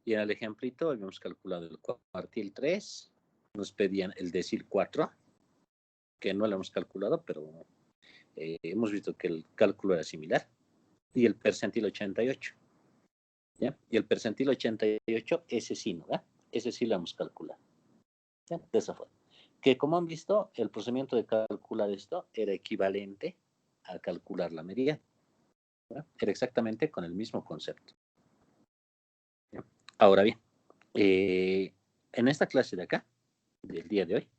Y en el ejemplito habíamos calculado el cuartil 3, nos pedían el decil 4, que no lo hemos calculado, pero hemos visto que el cálculo era similar, y el percentil 88. ¿Ya? Y el percentil 88, ese sí, ¿no? ¿verdad? Ese sí lo hemos calculado. ¿Ya? De esa forma. Que como han visto, el procedimiento de calcular esto era equivalente a calcular la medida. ¿Ya? Era exactamente con el mismo concepto. ¿Ya? Ahora bien, en esta clase de acá, del día de hoy,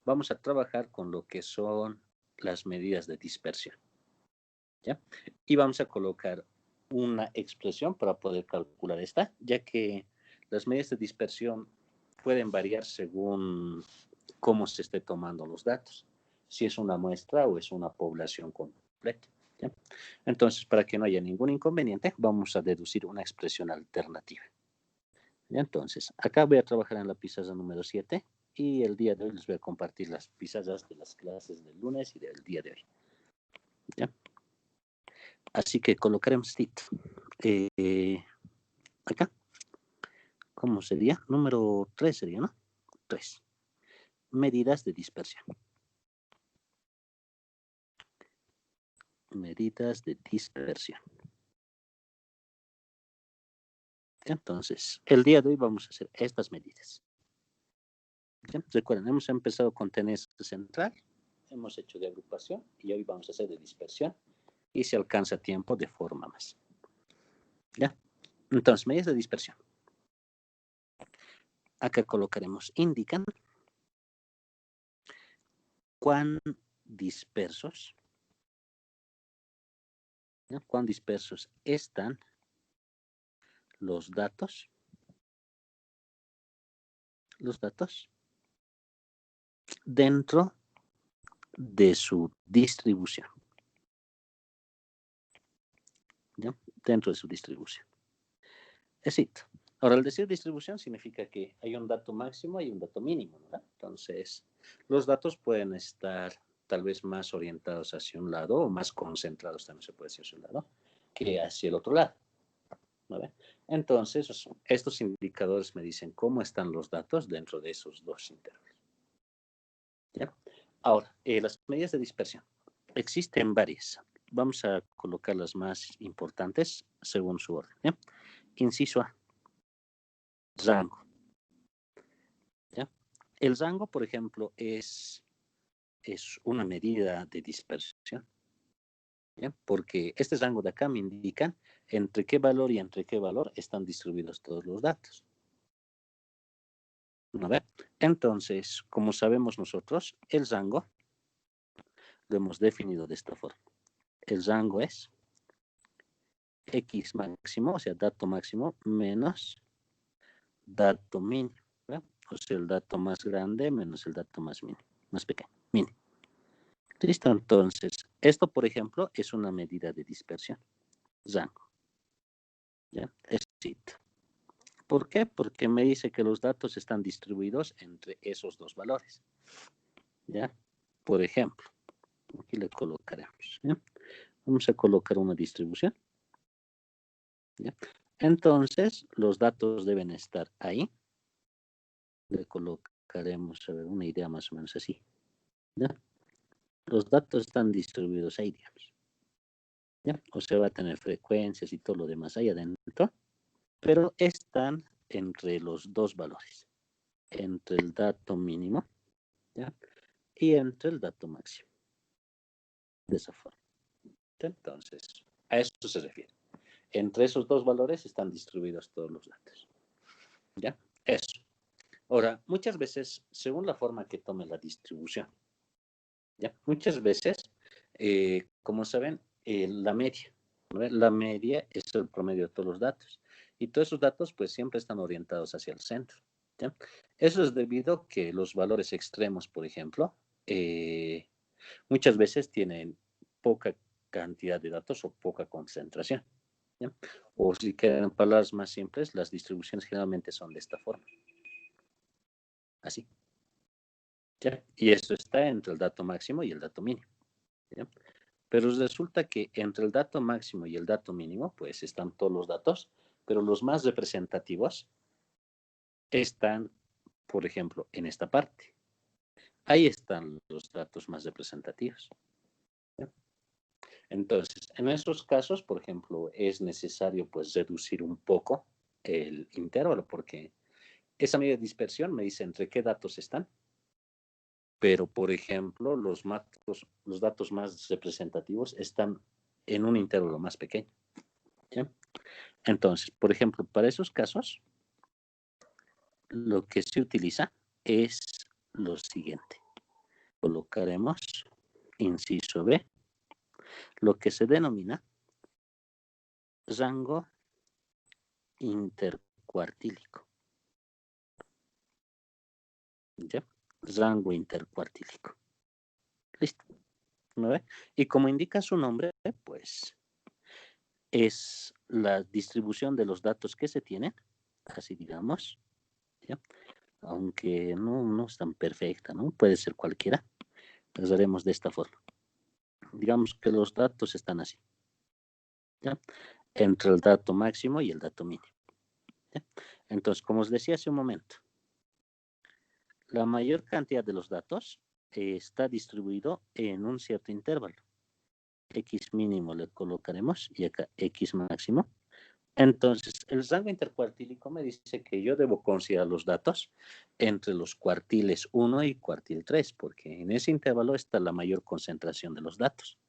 vamos a trabajar con lo que son las medidas de dispersión. ¿Ya? Y vamos a colocar una expresión para poder calcular esta, ya que las medidas de dispersión pueden variar según cómo se esté tomando los datos, si es una muestra o es una población completa. ¿Ya? Entonces, para que no haya ningún inconveniente, vamos a deducir una expresión alternativa. ¿Ya? Entonces, acá voy a trabajar en la pizarra número 7 y el día de hoy les voy a compartir las pizarras de las clases del lunes y del día de hoy. ¿Ya? Así que colocaremos TIT. Acá. ¿Cómo sería? Número 3 sería, ¿no? 3. Medidas de dispersión. Medidas de dispersión. Entonces, el día de hoy vamos a hacer estas medidas. ¿Ya? Recuerden, hemos empezado con TNS central, hemos hecho de agrupación y hoy vamos a hacer de dispersión y se alcanza tiempo de forma más. ¿Ya? Entonces, medidas de dispersión. Acá colocaremos indican cuán dispersos, ¿ya? Cuán dispersos están los datos dentro de su distribución. ¿Ya? Dentro de su distribución. Éxito. Ahora, al decir distribución significa que hay un dato máximo y un dato mínimo, ¿no? Entonces, los datos pueden estar tal vez más orientados hacia un lado o más concentrados, también se puede decir hacia un lado, que hacia el otro lado. ¿No? Entonces, estos indicadores me dicen cómo están los datos dentro de esos dos intervalos. ¿Ya? Ahora, las medidas de dispersión. Existen varias. Vamos a colocar las más importantes según su orden. ¿Ya? Inciso A. Rango. ¿Ya? El rango, por ejemplo, es una medida de dispersión. ¿Ya? Porque este rango de acá me indica entre qué valor y entre qué valor están distribuidos todos los datos. ¿No ve? Entonces, como sabemos nosotros, el rango lo hemos definido de esta forma. El rango es X máximo, o sea, dato máximo, menos dato mínimo. ¿verdad? O sea, el dato más grande menos el dato más mínimo, más pequeño, mínimo. Listo, entonces, esto, por ejemplo, es una medida de dispersión. Rango. ¿Ya? Es cito. ¿Por qué? Porque me dice que los datos están distribuidos entre esos dos valores. ¿Ya? Por ejemplo, aquí le colocaremos. ¿ya? Vamos a colocar una distribución. ¿ya? Entonces, los datos deben estar ahí. Le colocaremos, a ver, una idea más o menos así. ¿ya? Los datos están distribuidos ahí, digamos. ¿ya? O sea, va a tener frecuencias y todo lo demás ahí adentro, pero están entre los dos valores, entre el dato mínimo, ¿ya? Y entre el dato máximo. De esa forma. Entonces, a eso se refiere. Entre esos dos valores están distribuidos todos los datos. ¿Ya? Eso. Ahora, muchas veces, según la forma que tome la distribución, ¿ya? Muchas veces, como saben, la media, ¿no? La media es el promedio de todos los datos. Y todos esos datos, pues, siempre están orientados hacia el centro. ¿ya? Eso es debido a que los valores extremos, por ejemplo, muchas veces tienen poca cantidad de datos o poca concentración. ¿ya? O si quieren palabras más simples, las distribuciones generalmente son de esta forma. Así. ¿ya? Y esto está entre el dato máximo y el dato mínimo. ¿ya? Pero resulta que entre el dato máximo y el dato mínimo, pues están todos los datos, pero los más representativos están, por ejemplo, en esta parte. Ahí están los datos más representativos. Entonces, en esos casos, por ejemplo, es necesario pues reducir un poco el intervalo porque esa medida de dispersión me dice entre qué datos están, pero por ejemplo, los datos más representativos están en un intervalo más pequeño. ¿Sí? Entonces, por ejemplo, para esos casos, lo que se utiliza es lo siguiente. Colocaremos inciso B, lo que se denomina rango intercuartílico. ¿Ya? Rango intercuartílico. Listo. ¿No ve? Y como indica su nombre, pues es la distribución de los datos que se tienen, así digamos, ¿ya? Aunque no es tan perfecta, ¿no? Puede ser cualquiera. Las haremos de esta forma. Digamos que los datos están así, ¿ya? Entre el dato máximo y el dato mínimo. ¿Ya? Entonces, como os decía hace un momento, la mayor cantidad de los datos está distribuido en un cierto intervalo. X mínimo le colocaremos y acá X máximo. Entonces, el rango intercuartílico me dice que yo debo considerar los datos entre los cuartiles 1 y cuartil 3, porque en ese intervalo está la mayor concentración de los datos.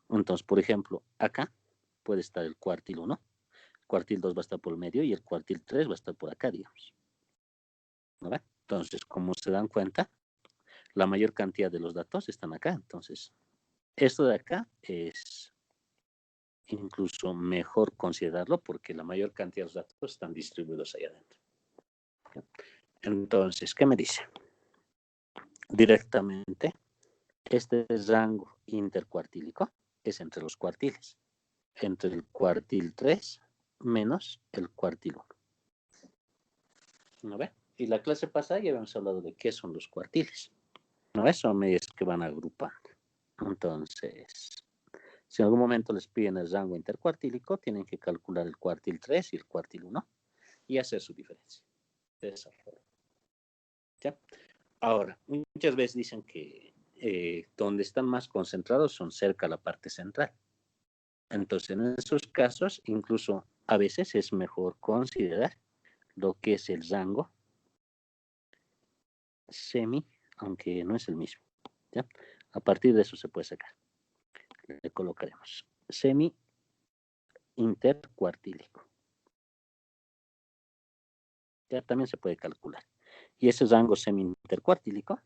Entonces, por ejemplo, acá puede estar el cuartil 1, el cuartil 2 va a estar por el medio y el cuartil 3 va a estar por acá, digamos. ¿No ve? Entonces, como se dan cuenta, la mayor cantidad de los datos están acá. Entonces, esto de acá es incluso mejor considerarlo porque la mayor cantidad de los datos están distribuidos ahí adentro. Entonces, ¿qué me dice? Directamente, este rango intercuartílico es entre los cuartiles, entre el cuartil 3 menos el cuartil 1. ¿No ve? Y la clase pasada ya habíamos hablado de qué son los cuartiles. ¿No ve? Son medidas que van agrupando. Entonces, si en algún momento les piden el rango intercuartílico, tienen que calcular el cuartil 3 y el cuartil 1 y hacer su diferencia. De esa forma. ¿Ya? Ahora, muchas veces dicen que donde están más concentrados son cerca a la parte central. Entonces, en esos casos, incluso a veces es mejor considerar lo que es el rango semi, aunque no es el mismo. ¿Ya? A partir de eso se puede sacar. Le colocaremos semi intercuartílico. Ya también se puede calcular. Y ese rango semi intercuartílico,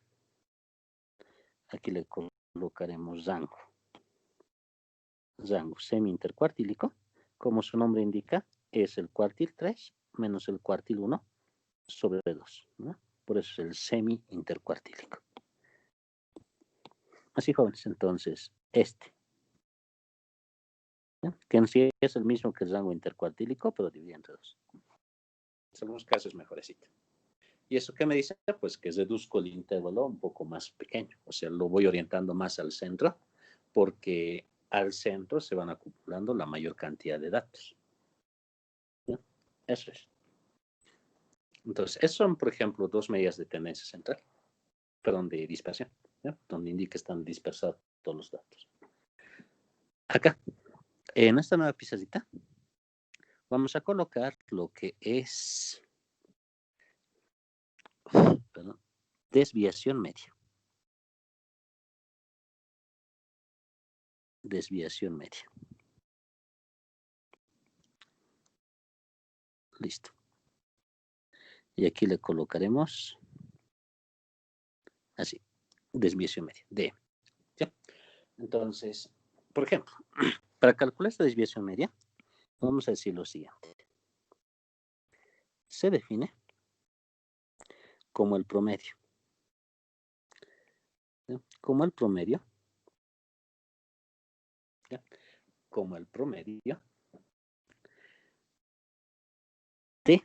aquí le colocaremos rango semi intercuartílico, como su nombre indica, es el cuartil 3 menos el cuartil 1 sobre 2, ¿no? Por eso es el semi intercuartílico. Así, jóvenes, entonces, ¿no? Que en sí es el mismo que el rango intercuartílico, pero dividido entre 2. En algunos casos es mejorecito. ¿Y eso qué me dice? Pues que reduzco el intervalo un poco más pequeño, o sea, lo voy orientando más al centro, porque al centro se van acumulando la mayor cantidad de datos. ¿No? Eso es. Entonces, esos son, por ejemplo, dos medidas de tendencia central, perdón, de dispersión, ¿no? Donde indica que están dispersados todos los datos. Acá, en esta nueva pizarrita, vamos a colocar lo que es, perdón, desviación media. Desviación media. Listo. Y aquí le colocaremos así, desviación media, D. ¿Sí? Entonces, por ejemplo, para calcular esta desviación media, vamos a decir lo siguiente. Se define como el promedio. ¿Sí? Como el promedio. ¿Sí? Como el promedio de,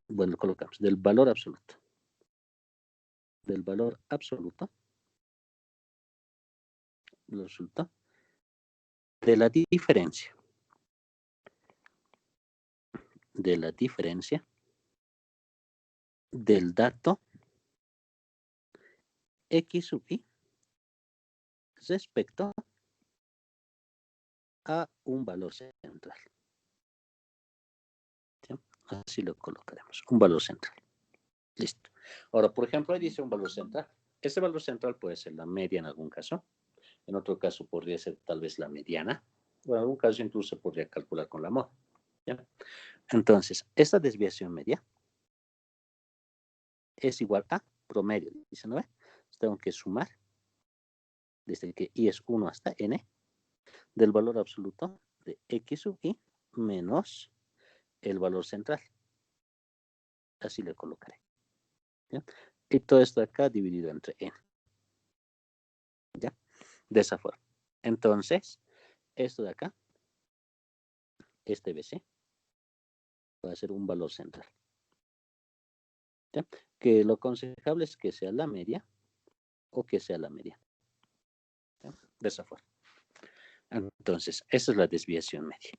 bueno, lo colocamos, del valor absoluto. Del valor absoluto. Resulta de la diferencia de la diferencia del dato X sub I respecto a un valor central. ¿Sí? Así lo colocaremos, un valor central. Listo. Ahora, por ejemplo, ahí dice un valor central. Ese valor central puede ser la media en algún caso. En otro caso podría ser tal vez la mediana. O en algún caso incluso podría calcular con la moda. ¿Ya? Entonces, esta desviación media es igual a promedio. Dice, ¿no ve? Tengo que sumar desde que I es 1 hasta N del valor absoluto de X sub I menos el valor central. Así le colocaré. ¿Ya? Y todo esto acá dividido entre N. ¿Ya? De esa forma. Entonces, esto de acá, este BC, va a ser un valor central. ¿Ya? Que lo aconsejable es que sea la media o que sea la media. ¿Ya? De esa forma. Entonces, esa es la desviación media.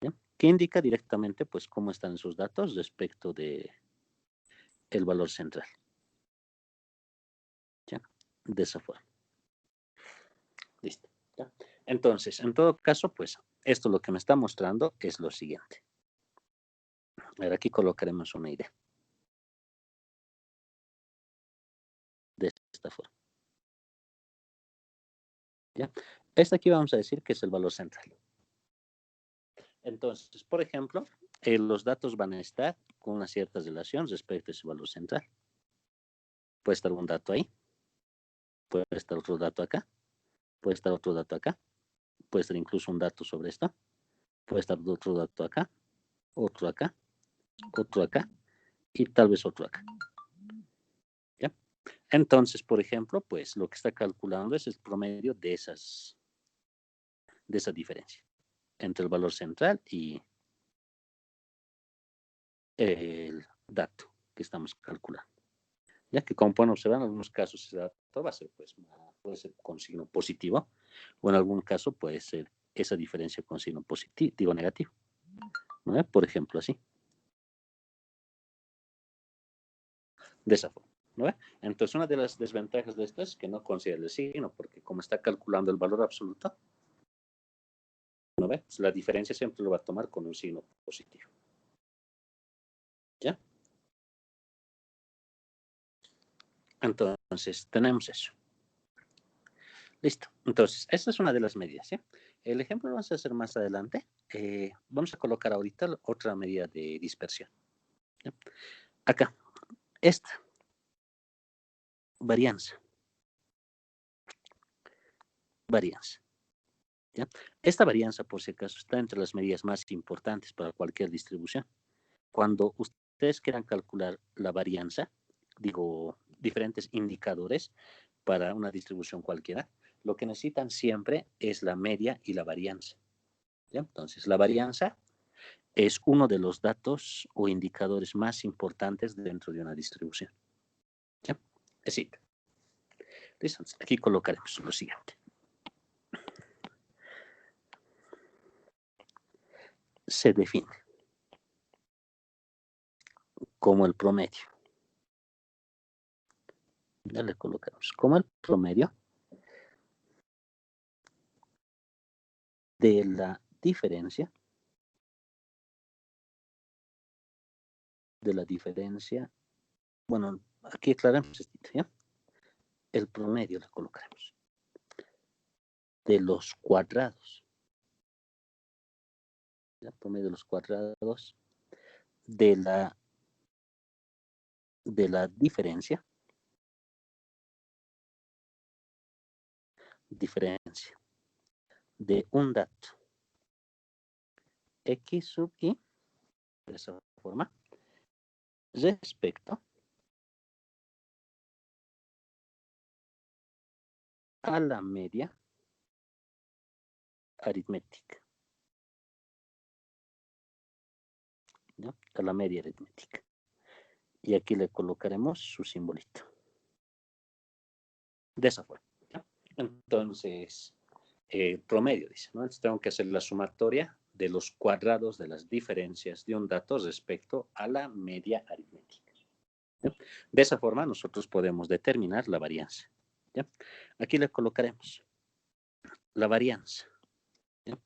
¿Ya? Que indica directamente, pues, cómo están sus datos respecto de el valor central. ¿Ya? De esa forma. Listo. ¿Ya? Entonces, en todo caso, pues, esto lo que me está mostrando es lo siguiente. A ver, aquí colocaremos una idea. De esta forma. ¿Ya? Este aquí vamos a decir que es el valor central. Entonces, por ejemplo, los datos van a estar con una cierta relación respecto a ese valor central. Puede estar un dato ahí, puede estar otro dato acá, puede estar otro dato acá, puede estar incluso un dato sobre esto, puede estar otro dato acá, otro acá, otro acá y tal vez otro acá. ¿Ya? Entonces, por ejemplo, pues lo que está calculando es el promedio de esa diferencia entre el valor central y el dato que estamos calculando. Ya que como pueden observar, en algunos casos ese dato va a ser, pues, puede ser con signo positivo, o en algún caso puede ser esa diferencia con signo positivo, digo negativo. ¿No? Por ejemplo, así. De esa forma. ¿No? Entonces, una de las desventajas de esto es que no considera el signo, porque como está calculando el valor absoluto, ¿no ve? La diferencia siempre lo va a tomar con un signo positivo. ¿Ya? Entonces, tenemos eso. Listo. Entonces, esta es una de las medidas. ¿Sí? El ejemplo lo vamos a hacer más adelante. Vamos a colocar ahorita otra medida de dispersión. ¿Sí? Acá, esta varianza. Varianza. ¿Ya? Esta varianza, por si acaso, está entre las medidas más importantes para cualquier distribución. Cuando ustedes quieran calcular la varianza, digo, diferentes indicadores para una distribución cualquiera, lo que necesitan siempre es la media y la varianza. ¿Ya? Entonces, la varianza es uno de los datos o indicadores más importantes dentro de una distribución. ¿Ya? Así. Entonces, aquí colocaremos lo siguiente. Se define como el promedio. Ya le colocamos como el promedio de la diferencia bueno, aquí aclaramos esto, ¿ya? El promedio le colocaremos de los cuadrados, el promedio de los cuadrados de la diferencia de un dato X sub I, de esa forma, respecto a la media aritmética. ¿Ya? A la media aritmética. Y aquí le colocaremos su simbolito. De esa forma. ¿Ya? Entonces, promedio, dice, ¿no? Entonces tengo que hacer la sumatoria de los cuadrados de las diferencias de un dato respecto a la media aritmética. ¿Ya? De esa forma nosotros podemos determinar la varianza. ¿Ya? Aquí le colocaremos la varianza. ¿Ya?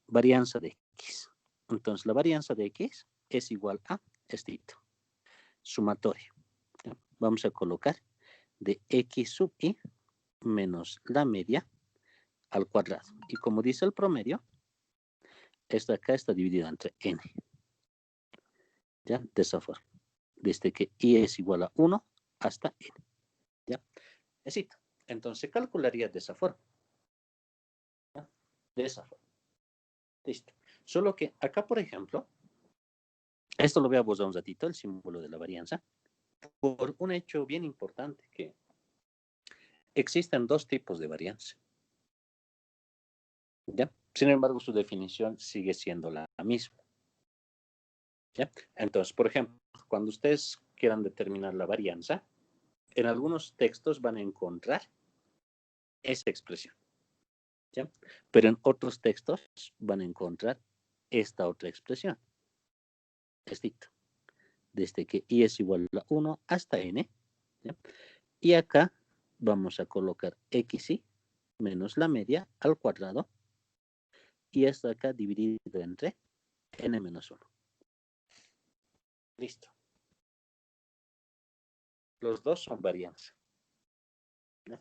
Varianza de X. Entonces la varianza de X es igual a esto. Sumatorio. ¿Ya? Vamos a colocar de X sub I menos la media al cuadrado. Y como dice el promedio, esto acá está dividido entre n. ¿Ya? De esa forma. Desde que i es igual a 1 hasta n. ¿Ya? Así. Entonces se calcularía de esa forma. ¿Ya? De esa forma. Listo. Solo que acá, por ejemplo, esto lo voy a borrar un ratito, el símbolo de la varianza, por un hecho bien importante, que existen dos tipos de varianza. ¿Ya? Sin embargo, su definición sigue siendo la misma. ¿Ya? Entonces, por ejemplo, cuando ustedes quieran determinar la varianza, en algunos textos van a encontrar esa expresión. ¿Ya? Pero en otros textos van a encontrar esta otra expresión. Esto. Desde que i es igual a 1 hasta n. ¿Ya? Y acá vamos a colocar xi menos la media al cuadrado. Y esto acá dividido entre n menos 1. Listo. Los dos son varianza. ¿Ya?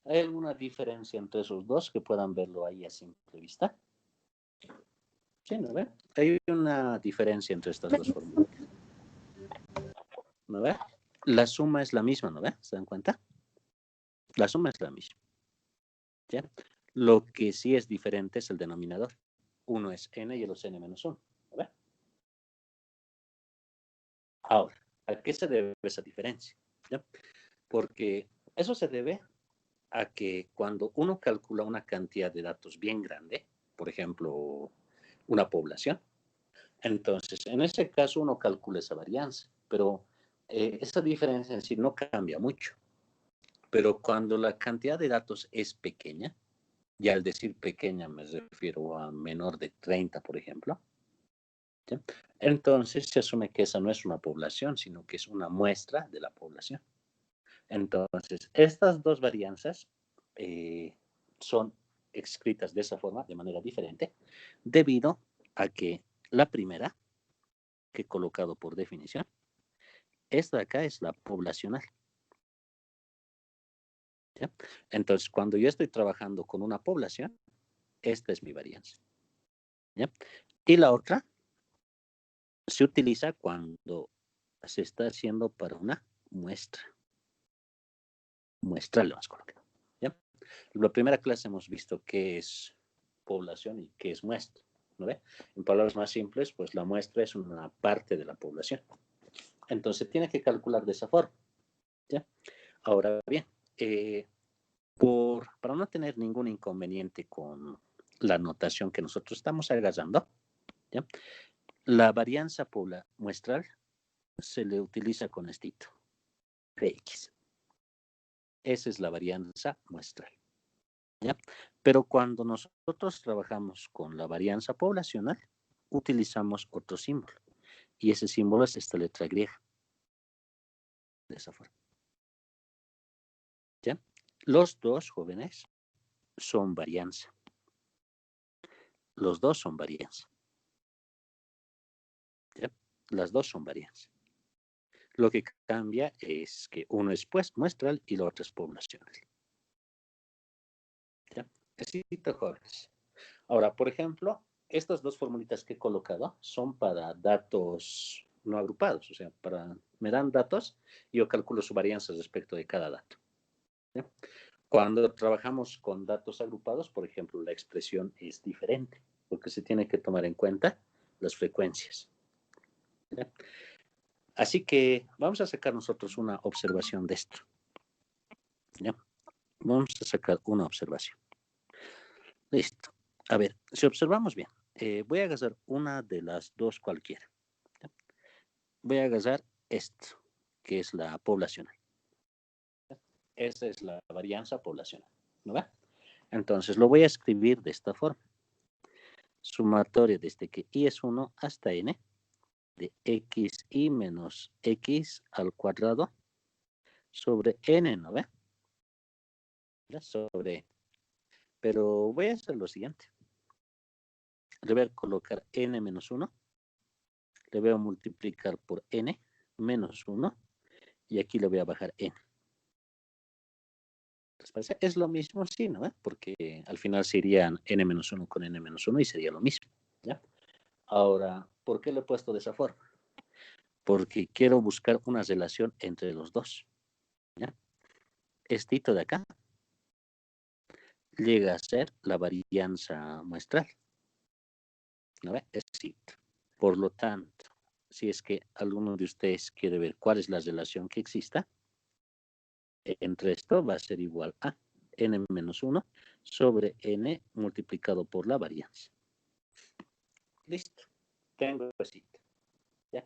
¿Hay alguna diferencia entre esos dos que puedan verlo ahí a simple vista? Sí, ¿no ve? Hay una diferencia entre estas dos fórmulas. ¿No ve? La suma es la misma, ¿no ve? ¿Se dan cuenta? La suma es la misma. ¿Ya? Lo que sí es diferente es el denominador. Uno es n y el otro es n menos 1. ¿No ve? Ahora, ¿a qué se debe esa diferencia? ¿Ya? Porque eso se debe a que cuando uno calcula una cantidad de datos bien grande, por ejemplo, una población, entonces en ese caso uno calcula esa varianza, pero esa diferencia en sí no cambia mucho. Pero cuando la cantidad de datos es pequeña, y al decir pequeña me refiero a menor de 30, por ejemplo, ¿sí? Entonces se asume que esa no es una población, sino que es una muestra de la población. Entonces, estas dos varianzas son escritas de esa forma, de manera diferente, debido a que la primera, que he colocado por definición, esta de acá es la poblacional. ¿Ya? Entonces, cuando yo estoy trabajando con una población, esta es mi varianza. ¿Ya? Y la otra se utiliza cuando se está haciendo para una muestra. Muestral, lo vamos a colocar. ¿Ya? En la primera clase hemos visto qué es población y qué es muestra. ¿No ve? En palabras más simples, pues la muestra es una parte de la población. Entonces, tiene que calcular de esa forma. ¿Ya? Ahora bien, para no tener ningún inconveniente con la notación que nosotros estamos agarrando, ¿ya? La varianza muestral se le utiliza con estito, Px. Esa es la varianza muestral. ¿Ya? Pero cuando nosotros trabajamos con la varianza poblacional, utilizamos otro símbolo. Y ese símbolo es esta letra griega. De esa forma. ¿Ya? Los dos, jóvenes, son varianza. Los dos son varianza. ¿Ya? Las dos son varianza. Lo que cambia es que uno es pues muestral y lo otro es poblacional. ¿Ya? Así, jóvenes. Ahora, por ejemplo, estas dos formulitas que he colocado son para datos no agrupados, o sea, me dan datos y yo calculo su varianza respecto de cada dato. ¿Ya? Cuando trabajamos con datos agrupados, por ejemplo, la expresión es diferente, porque se tiene que tomar en cuenta las frecuencias. ¿Ya? Así que vamos a sacar nosotros una observación de esto. ¿Ya? Vamos a sacar una observación. Listo. A ver, si observamos bien, voy a agarrar una de las dos cualquiera. ¿Ya? Voy a agarrar esto, que es la poblacional. ¿Ya? Esa es la varianza poblacional. ¿No va? Entonces lo voy a escribir de esta forma. sumatoria desde que i es 1 hasta n de xi menos x al cuadrado sobre n, ¿no ve? Ya sobre. Pero voy a hacer lo siguiente. Le voy a colocar n menos 1. Le voy a multiplicar por n menos 1. Y aquí le voy a bajar n. ¿Les parece? Es lo mismo, sí, ¿no? Porque al final serían n menos 1 con n menos 1 y sería lo mismo. ¿Ya? Ahora, ¿por qué lo he puesto de esa forma? Porque quiero buscar una relación entre los dos. ¿Ya? Estito de acá llega a ser la varianza muestral. ¿No ve? Estito. Por lo tanto, si es que alguno de ustedes quiere ver cuál es la relación que exista, entre esto va a ser igual a n menos 1 sobre n multiplicado por la varianza. Listo. Tengo cosita. ¿Ya?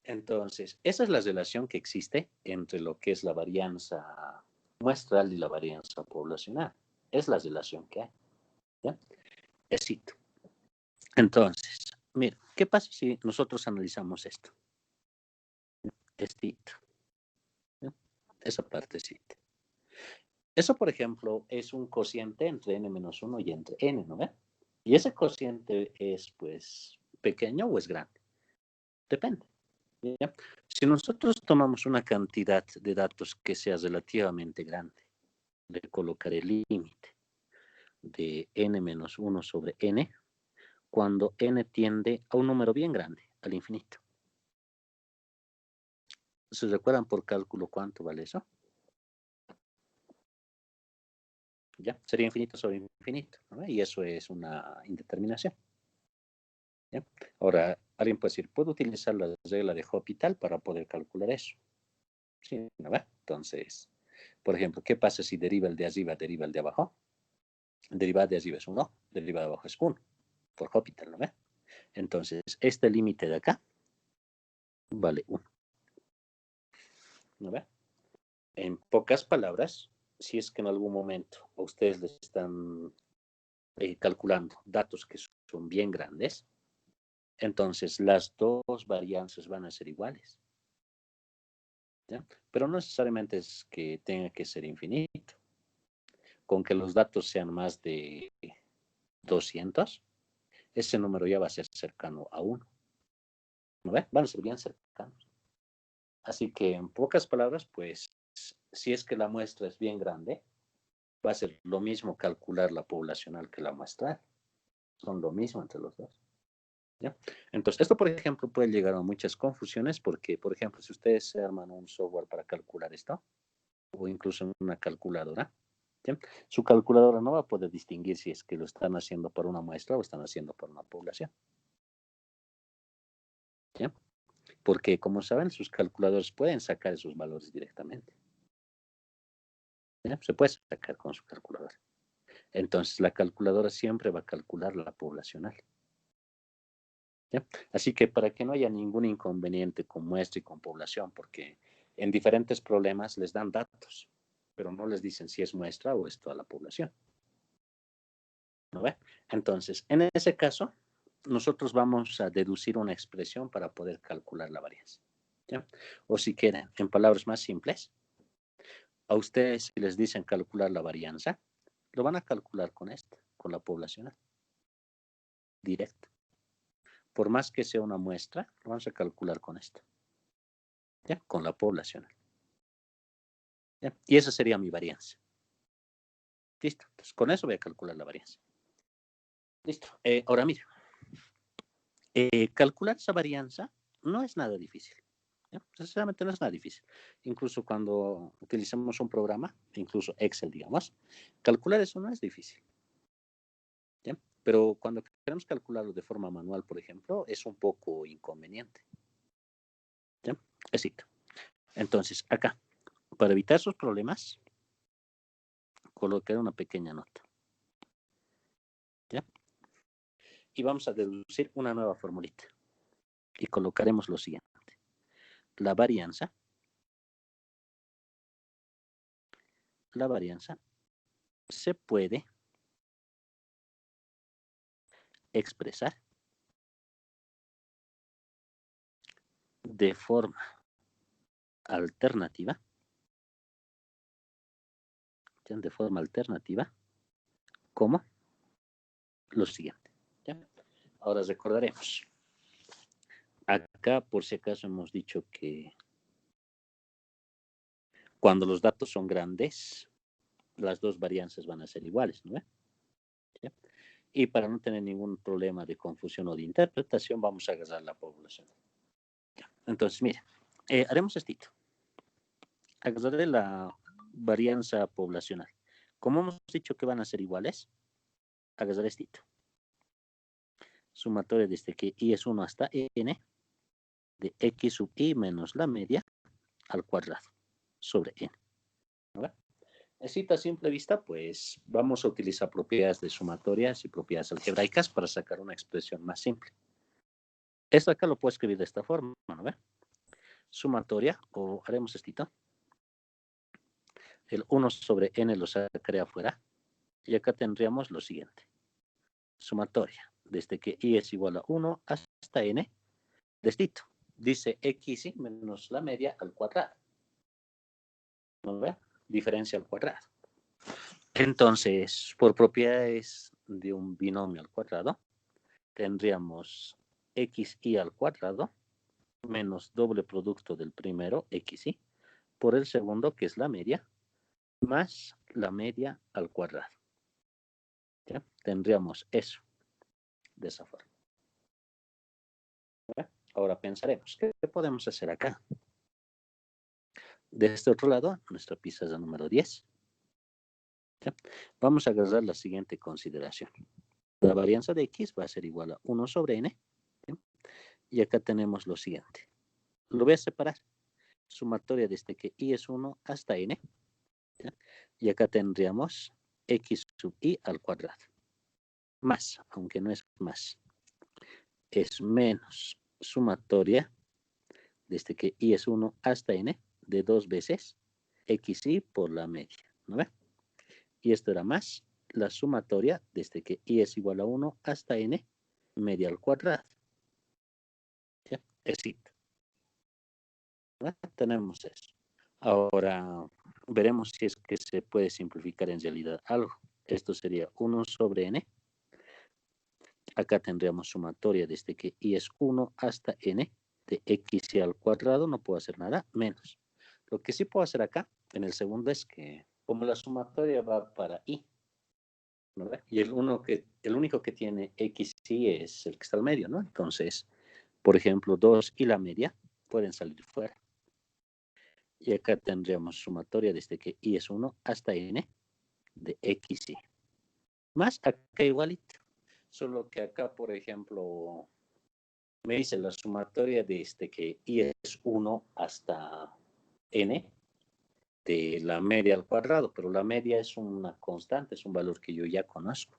Entonces, esa es la relación que existe entre lo que es la varianza muestral y la varianza poblacional. Es la relación que hay. ¿Ya? Éxito. Entonces, mira, ¿qué pasa si nosotros analizamos esto? Estito. ¿Ya? Esa partecita. Eso, por ejemplo, es un cociente entre n menos 1 y entre n, ¿no ve? Y ese cociente es, pues, pequeño o es grande. Depende. ¿Ya? Si nosotros tomamos una cantidad de datos que sea relativamente grande, le colocaré el límite de n menos 1 sobre n cuando n tiende a un número bien grande, al infinito. ¿Se recuerdan por cálculo cuánto vale eso? ¿Ya? Sería infinito sobre infinito, ¿no? Y eso es una indeterminación. ¿Ya? Ahora, alguien puede decir, ¿puedo utilizar la regla de Hospital para poder calcular eso? Sí, ¿no ve? Entonces, por ejemplo, ¿qué pasa si deriva el de arriba, deriva el de abajo? El derivado de arriba es 1, derivado de abajo es 1, por Hospital, ¿no ve? Entonces, este límite de acá vale 1. ¿No ve? En pocas palabras, si es que en algún momento a ustedes les están calculando datos que son bien grandes, entonces las dos varianzas van a ser iguales. ¿Ya? Pero no necesariamente es que tenga que ser infinito. Con que los datos sean más de 200, ese número ya va a ser cercano a 1. ¿No ve? Van a ser bien cercanos. Así que en pocas palabras, pues, si es que la muestra es bien grande, va a ser lo mismo calcular la poblacional que la muestral. Son lo mismo entre los dos. ¿Ya? Entonces, esto, por ejemplo, puede llegar a muchas confusiones porque, por ejemplo, si ustedes se arman un software para calcular esto, o incluso una calculadora, ¿ya? Su calculadora no va a poder distinguir si es que lo están haciendo por una muestra o están haciendo por una población. ¿Ya? Porque, como saben, sus calculadores pueden sacar esos valores directamente. ¿Ya? Se puede sacar con su calculadora. Entonces, la calculadora siempre va a calcular la poblacional. ¿Ya? Así que para que no haya ningún inconveniente con muestra y con población, porque en diferentes problemas les dan datos, pero no les dicen si es muestra o es toda la población. ¿No ve? Entonces, en ese caso, nosotros vamos a deducir una expresión para poder calcular la varianza. ¿Ya? O si quieren, en palabras más simples, a ustedes si les dicen calcular la varianza, lo van a calcular con esta, con la poblacional, directa. Por más que sea una muestra, lo vamos a calcular con esta, ¿ya? Con la poblacional. ¿Ya? Y esa sería mi varianza. Listo. Entonces, con eso voy a calcular la varianza. Listo. Ahora mira, calcular esa varianza no es nada difícil. ¿Ya? Sinceramente no es nada difícil. Incluso cuando utilizamos un programa, incluso Excel, digamos, calcular eso no es difícil. ¿Ya? Pero cuando queremos calcularlo de forma manual, por ejemplo, es un poco inconveniente. ¿Ya? Éxito. Entonces, acá, para evitar esos problemas, colocar una pequeña nota. ¿Ya? Y vamos a deducir una nueva formulita. Y colocaremos lo siguiente. La varianza se puede expresar de forma alternativa, como lo siguiente. ¿Ya? Ahora recordaremos. Acá, por si acaso, hemos dicho que cuando los datos son grandes, las dos varianzas van a ser iguales, ¿no? ¿Ya? Y para no tener ningún problema de confusión o de interpretación, vamos a agarrar la población. Entonces, mire, haremos esto. Agarraré la varianza poblacional. Como hemos dicho que van a ser iguales, agarraré esto. Sumatoria desde que i es 1 hasta n de x sub i menos la media al cuadrado sobre n. ¿No? Así a simple vista, pues vamos a utilizar propiedades de sumatorias y propiedades algebraicas para sacar una expresión más simple. Esto acá lo puedo escribir de esta forma, ¿no? Sumatoria, o haremos esto. El 1 sobre n lo sacaré afuera. Y acá tendríamos lo siguiente. Sumatoria, desde que i es igual a 1 hasta n, de esto. Dice x menos la media al cuadrado. ¿No ve? Diferencia al cuadrado. Entonces, por propiedades de un binomio al cuadrado, tendríamos xi al cuadrado menos doble producto del primero, xi, por el segundo, que es la media, más la media al cuadrado. ¿Ya? Tendríamos eso, de esa forma. ¿Ya? Ahora pensaremos, ¿qué podemos hacer acá? De este otro lado, nuestra pizarra número 10. ¿Ya? Vamos a agarrar la siguiente consideración. La varianza de x va a ser igual a 1 sobre n. ¿Sí? Y acá tenemos lo siguiente. Lo voy a separar. Sumatoria desde que i es 1 hasta n. ¿Sí? Y acá tendríamos x sub i al cuadrado. Más, aunque no es más. Es menos sumatoria desde que i es 1 hasta n de 2 veces xi por la media. ¿No ve? Y esto era más la sumatoria desde que i es igual a 1 hasta n media al cuadrado. ¿Ya? Exito. ¿No? Tenemos eso. Ahora veremos si es que se puede simplificar en realidad algo. Esto sería 1 sobre n. Acá tendríamos sumatoria desde que i es 1 hasta n de x al cuadrado. No puedo hacer nada menos. Lo que sí puedo hacer acá en el segundo es que como la sumatoria va para i, ¿no? Y el único que tiene xi es el que está al medio, ¿no? Entonces, por ejemplo, 2 y la media pueden salir fuera. Y acá tendríamos sumatoria desde que i es 1 hasta n de xi. Más acá igualito. Solo que acá, por ejemplo, me dice la sumatoria desde que i es 1 hasta n de la media al cuadrado, pero la media es una constante, es un valor que yo ya conozco.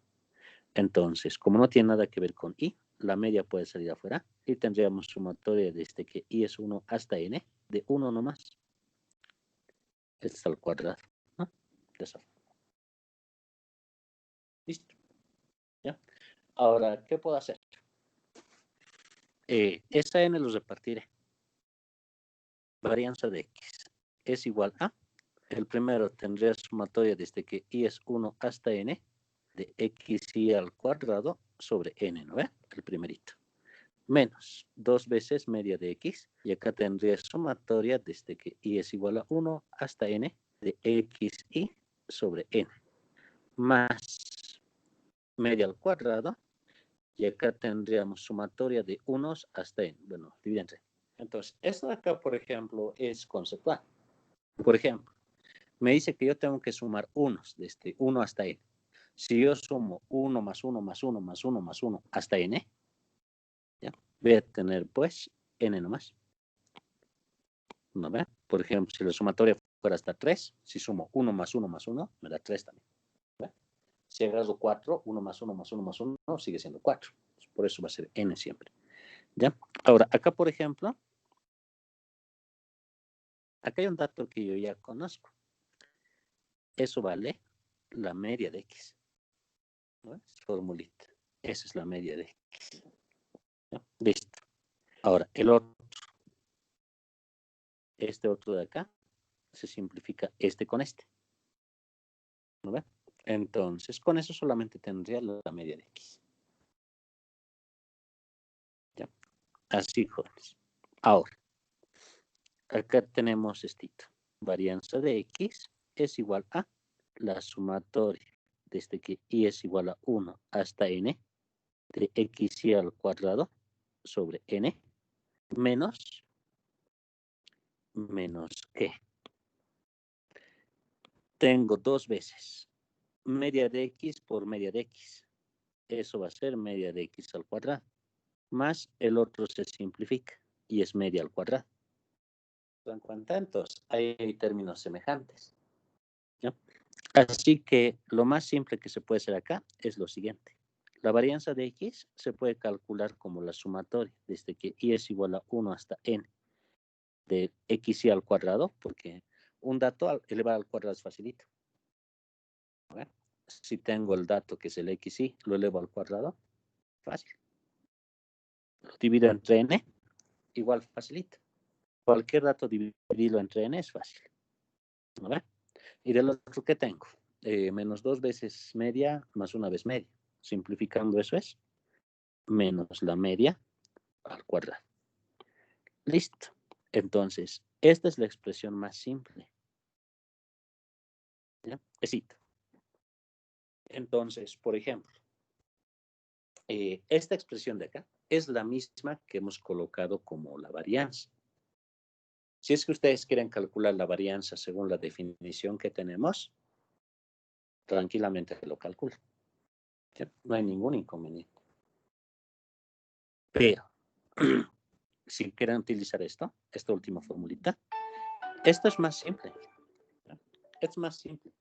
Entonces, como no tiene nada que ver con i, la media puede salir afuera y tendríamos sumatoria desde que i es 1 hasta n de 1 nomás. Este es al cuadrado, ¿no? De esa forma. Listo. ¿Ya? Ahora, ¿qué puedo hacer? Esta n lo repartiré. Varianza de x es igual a, el primero tendría sumatoria desde que i es 1 hasta n de xi al cuadrado sobre n, ¿no ve? El primerito. Menos 2 veces media de x, y acá tendría sumatoria desde que i es igual a 1 hasta n de xi sobre n, más media al cuadrado, y acá tendríamos sumatoria de unos hasta n. Bueno, divide entre. Entonces, esto de acá, por ejemplo, es conceptual. Por ejemplo, me dice que yo tengo que sumar unos desde 1 hasta n. Si yo sumo 1 más 1 más 1 más 1 más 1 hasta n, ¿ya? Voy a tener pues n nomás. ¿No ve? Por ejemplo, si la sumatoria fuera hasta 3, si sumo 1 más 1 más 1, me da 3 también. ¿Ve? Si agarro 4, 1 más 1 más 1 más 1, sigue siendo 4. Por eso va a ser n siempre. ¿Ya? Ahora, acá, por ejemplo, acá hay un dato que yo ya conozco. Eso vale la media de x. ¿No? Formulita. Esa es la media de X. ¿Ya? Listo. Ahora, el otro. Este otro de acá se simplifica este con este. ¿No ven? Entonces, con eso solamente tendría la media de X. ¿Ya? Así, jóvenes. Ahora, acá tenemos estito. Varianza de X es igual a la sumatoria desde que Y es igual a 1 hasta N de XY al cuadrado sobre N menos ¿qué? Tengo dos veces media de X por media de X. Eso va a ser media de X al cuadrado. Más el otro se simplifica y es media al cuadrado. ¿Se dan cuenta? Entonces, hay términos semejantes. ¿Ya? Así que lo más simple que se puede hacer acá es lo siguiente. La varianza de X se puede calcular como la sumatoria desde que Y es igual a 1 hasta N de XY al cuadrado, porque un dato elevado al cuadrado es facilito. ¿Ver? Si tengo el dato que es el XY, lo elevo al cuadrado, fácil. Lo divido entre N, igual facilito. Cualquier dato dividirlo entre N es fácil. ¿Ver? Y del otro que tengo, menos 2 veces media más una vez media. Simplificando eso es menos la media al cuadrado. Listo. Entonces, esta es la expresión más simple. ¿Ya? Esito. Entonces, por ejemplo, esta expresión de acá es la misma que hemos colocado como la varianza. Si es que ustedes quieren calcular la varianza según la definición que tenemos, tranquilamente lo calculan. ¿Sí? No hay ningún inconveniente. Pero, si quieren utilizar esta última formulita, esto es más simple. ¿Sí? Es más simple.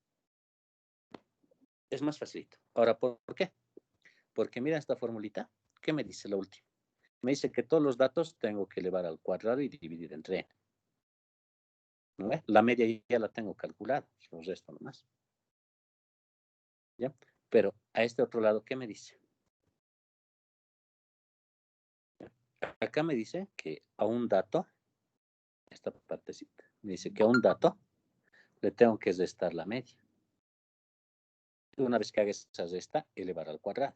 Es más facilito. Ahora, ¿por qué? Porque mira esta formulita. ¿Qué me dice la última? Me dice que todos los datos tengo que elevar al cuadrado y dividir entre n. ¿No ve? La media ya la tengo calculada, los resto nomás. ¿Ya? Pero a este otro lado, ¿qué me dice? Acá me dice que a un dato, esta partecita, me dice que a un dato le tengo que restar la media. Una vez que haga esa resta, elevar al cuadrado.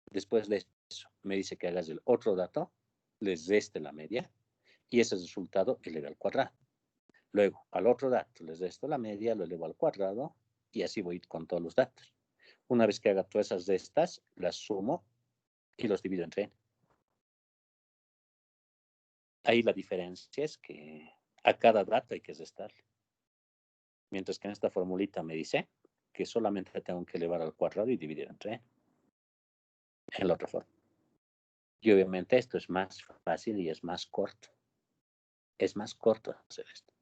Después de eso, me dice que hagas el otro dato, les reste la media, y ese resultado eleva al cuadrado. Luego, al otro dato les resto la media, lo elevo al cuadrado, y así voy con todos los datos. Una vez que haga todas esas restas, las sumo y los divido entre n. Ahí la diferencia es que a cada dato hay que restarle. Mientras que en esta formulita me dice que solamente tengo que elevar al cuadrado y dividir entre n. En la otra forma. Y obviamente esto es más fácil y es más corto. Es más corto hacer esto.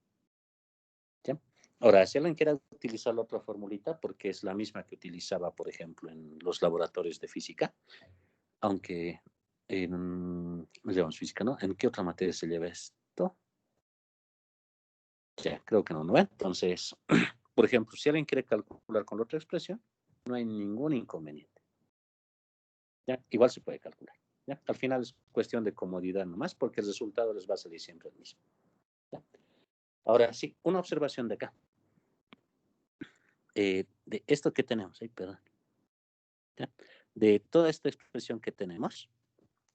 ¿Sí? Ahora, si alguien quiere utilizar la otra formulita, porque es la misma que utilizaba, por ejemplo, en los laboratorios de física, aunque llevamos física, ¿no? ¿En qué otra materia se lleva esto? Ya, creo que no, ¿no? Entonces, por ejemplo, si alguien quiere calcular con la otra expresión, no hay ningún inconveniente. ¿Ya? Igual se puede calcular. ¿Ya? Al final es cuestión de comodidad nomás, porque el resultado les va a salir siempre el mismo. ¿Ya? Ahora sí, una observación de acá. De esto que tenemos, perdón. ¿Ya? De toda esta expresión que tenemos,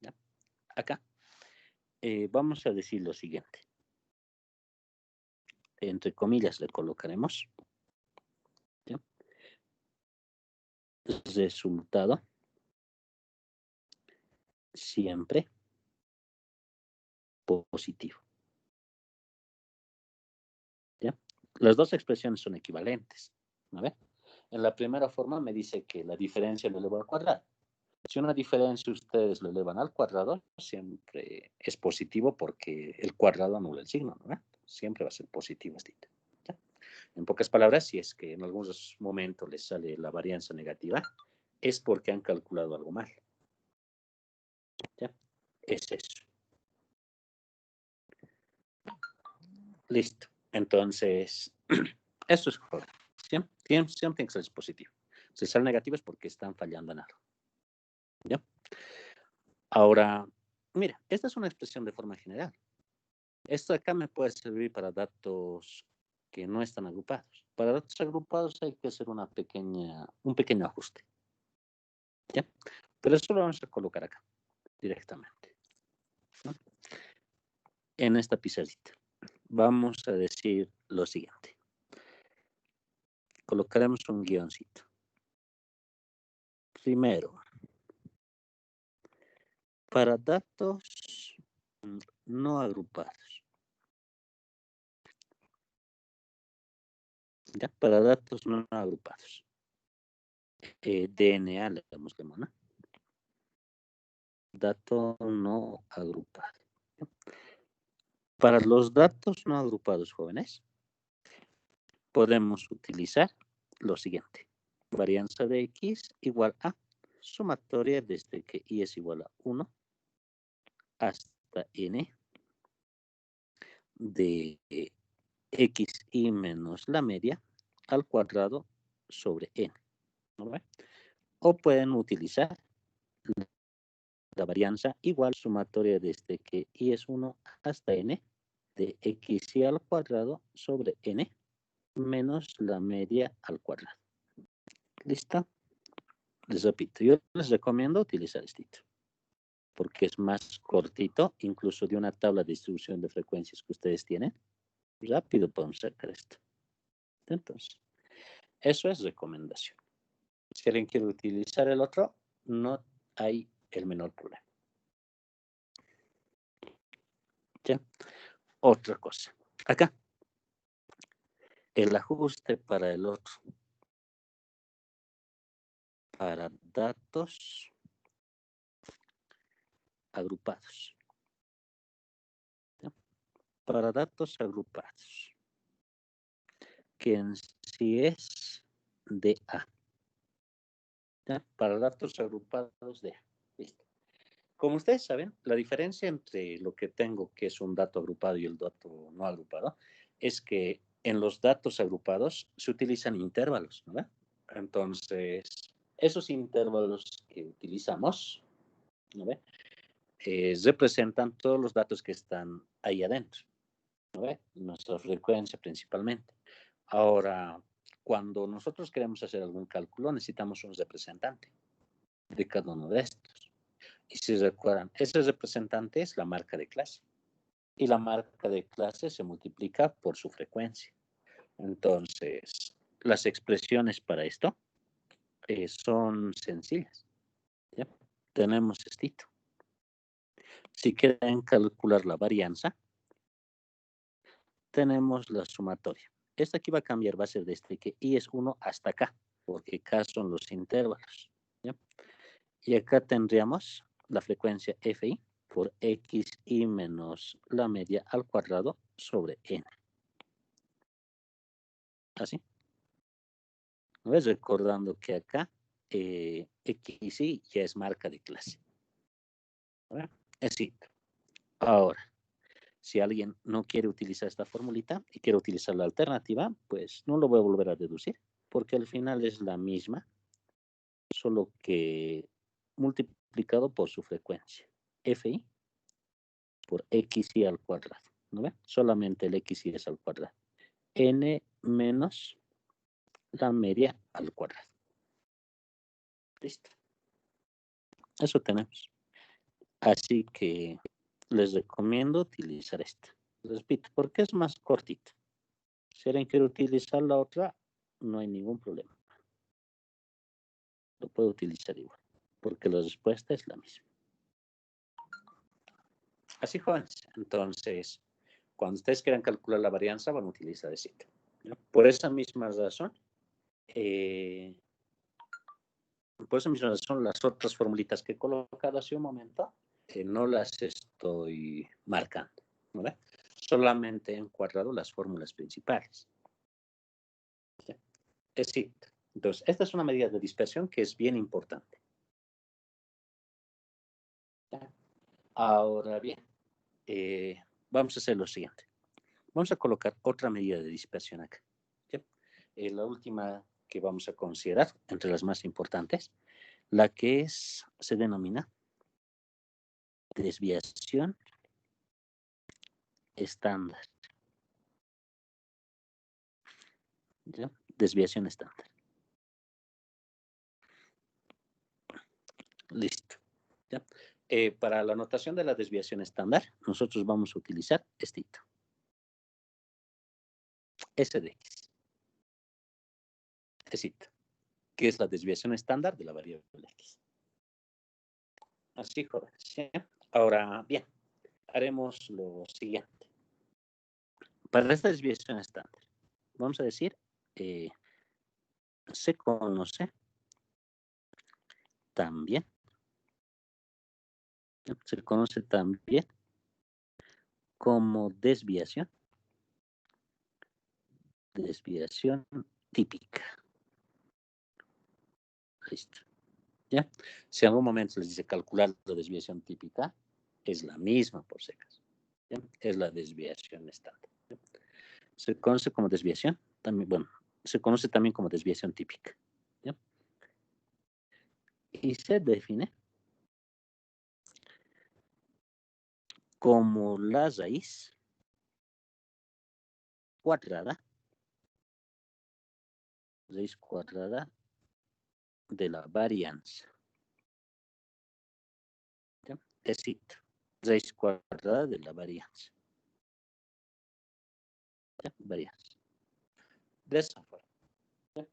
¿ya? Acá, vamos a decir lo siguiente. Entre comillas le colocaremos, ¿ya? Resultado siempre positivo. ¿Ya? Las dos expresiones son equivalentes. ¿A ver? En la primera forma me dice que la diferencia lo eleva al cuadrado. Si una diferencia ustedes lo elevan al cuadrado, siempre es positivo porque el cuadrado anula el signo, ¿no? Siempre va a ser positivo. ¿Ya? En pocas palabras, si es que en algunos momentos les sale la varianza negativa, es porque han calculado algo mal. ¿Ya? Es eso. Listo. Entonces, eso es correcto. Siempre tiene que ser positivo. Si sale negativo es porque están fallando en algo. ¿Ya? Ahora, mira, esta es una expresión de forma general. Esto de acá me puede servir para datos que no están agrupados. Para datos agrupados hay que hacer un pequeño ajuste. ¿Ya? Pero eso lo vamos a colocar acá directamente, ¿no? En esta pizarrita. Vamos a decir lo siguiente. Colocaremos un guioncito. Primero, para datos no agrupados. ¿Ya? Para datos no agrupados. DNA le damos de mona. Dato no agrupado. Para los datos no agrupados, jóvenes, podemos utilizar lo siguiente. Varianza de x igual a sumatoria desde que y es igual a 1 hasta n de x y menos la media al cuadrado sobre n. ¿No ve? O pueden utilizar la varianza igual sumatoria desde que y es 1 hasta n de x y al cuadrado sobre n menos la media al cuadrado. ¿Listo? Les repito, yo les recomiendo utilizar esto, porque es más cortito, incluso de una tabla de distribución de frecuencias que ustedes tienen. Rápido podemos sacar esto. Entonces, eso es recomendación. Si alguien quiere utilizar el otro, no hay el menor problema. ¿Ya? Otra cosa. Acá. El ajuste para el otro. Para datos agrupados. ¿Ya? Para datos agrupados. Que en sí es de A. ¿Ya? Para datos agrupados de A. Listo. Como ustedes saben, la diferencia entre lo que tengo, que es un dato agrupado, y el dato no agrupado, es que en los datos agrupados se utilizan intervalos, ¿no? Entonces, esos intervalos que utilizamos, ¿no ve? Representan todos los datos que están ahí adentro, ¿no ve? Nuestra frecuencia principalmente. Ahora, cuando nosotros queremos hacer algún cálculo, necesitamos un representante de cada uno de estos. Y si recuerdan, ese representante es la marca de clase. Y la marca de clase se multiplica por su frecuencia. Entonces, las expresiones para esto son sencillas. ¿Ya? Tenemos esto. Si quieren calcular la varianza, tenemos la sumatoria. Esta aquí va a cambiar, va a ser desde que i es 1 hasta acá, porque acá son los intervalos. ¿Ya? Y acá tendríamos la frecuencia fi por x y menos la media al cuadrado sobre n. Así. ¿No ves? Recordando que acá x y ya es marca de clase. ¿Verdad? Así. Ahora, si alguien no quiere utilizar esta formulita y quiere utilizar la alternativa, pues no lo voy a volver a deducir, porque al final es la misma, solo que multiplicado por su frecuencia. Fi por xy al cuadrado. ¿No ve? Solamente el xy es al cuadrado. N menos la media al cuadrado. Listo. Eso tenemos. Así que les recomiendo utilizar esta. Les repito, porque es más cortita. Si alguien quiere utilizar la otra, no hay ningún problema. Lo puede utilizar igual, porque la respuesta es la misma. Así, jóvenes. Entonces, cuando ustedes quieran calcular la varianza, van a utilizar ese. Por esa misma razón, las otras formulitas que he colocado hace un momento, no las estoy marcando. ¿Vale? Solamente he encuadrado las fórmulas principales. ¿Sí? Es decir, entonces, esta es una medida de dispersión que es bien importante. ¿Sí? Ahora bien, vamos a hacer lo siguiente. Vamos a colocar otra medida de dispersión acá. ¿Sí? La última que vamos a considerar, entre las más importantes, La que se denomina desviación estándar. ¿Ya? Desviación estándar. Listo. ¿Ya? Para la notación de la desviación estándar, nosotros vamos a utilizar estito. S de X. Estito. Que es la desviación estándar de la variable X. Así, jóvenes. ¿Sí? Ahora, bien, haremos lo siguiente. Para esta desviación estándar, vamos a decir, se conoce también, se conoce también como desviación típica. Listo. ¿Ya? Si en algún momento les dice calcular la desviación típica, es la misma por si acaso. ¿Ya? Es la desviación estándar. ¿Ya? Se conoce como desviación, también, bueno, se conoce también como desviación típica. ¿Ya? Y se define como la raíz cuadrada de la varianza. ¿Ya? Es decir, raíz cuadrada de la varianza. ¿Ya? Varianza. De esa forma. ¿Ya?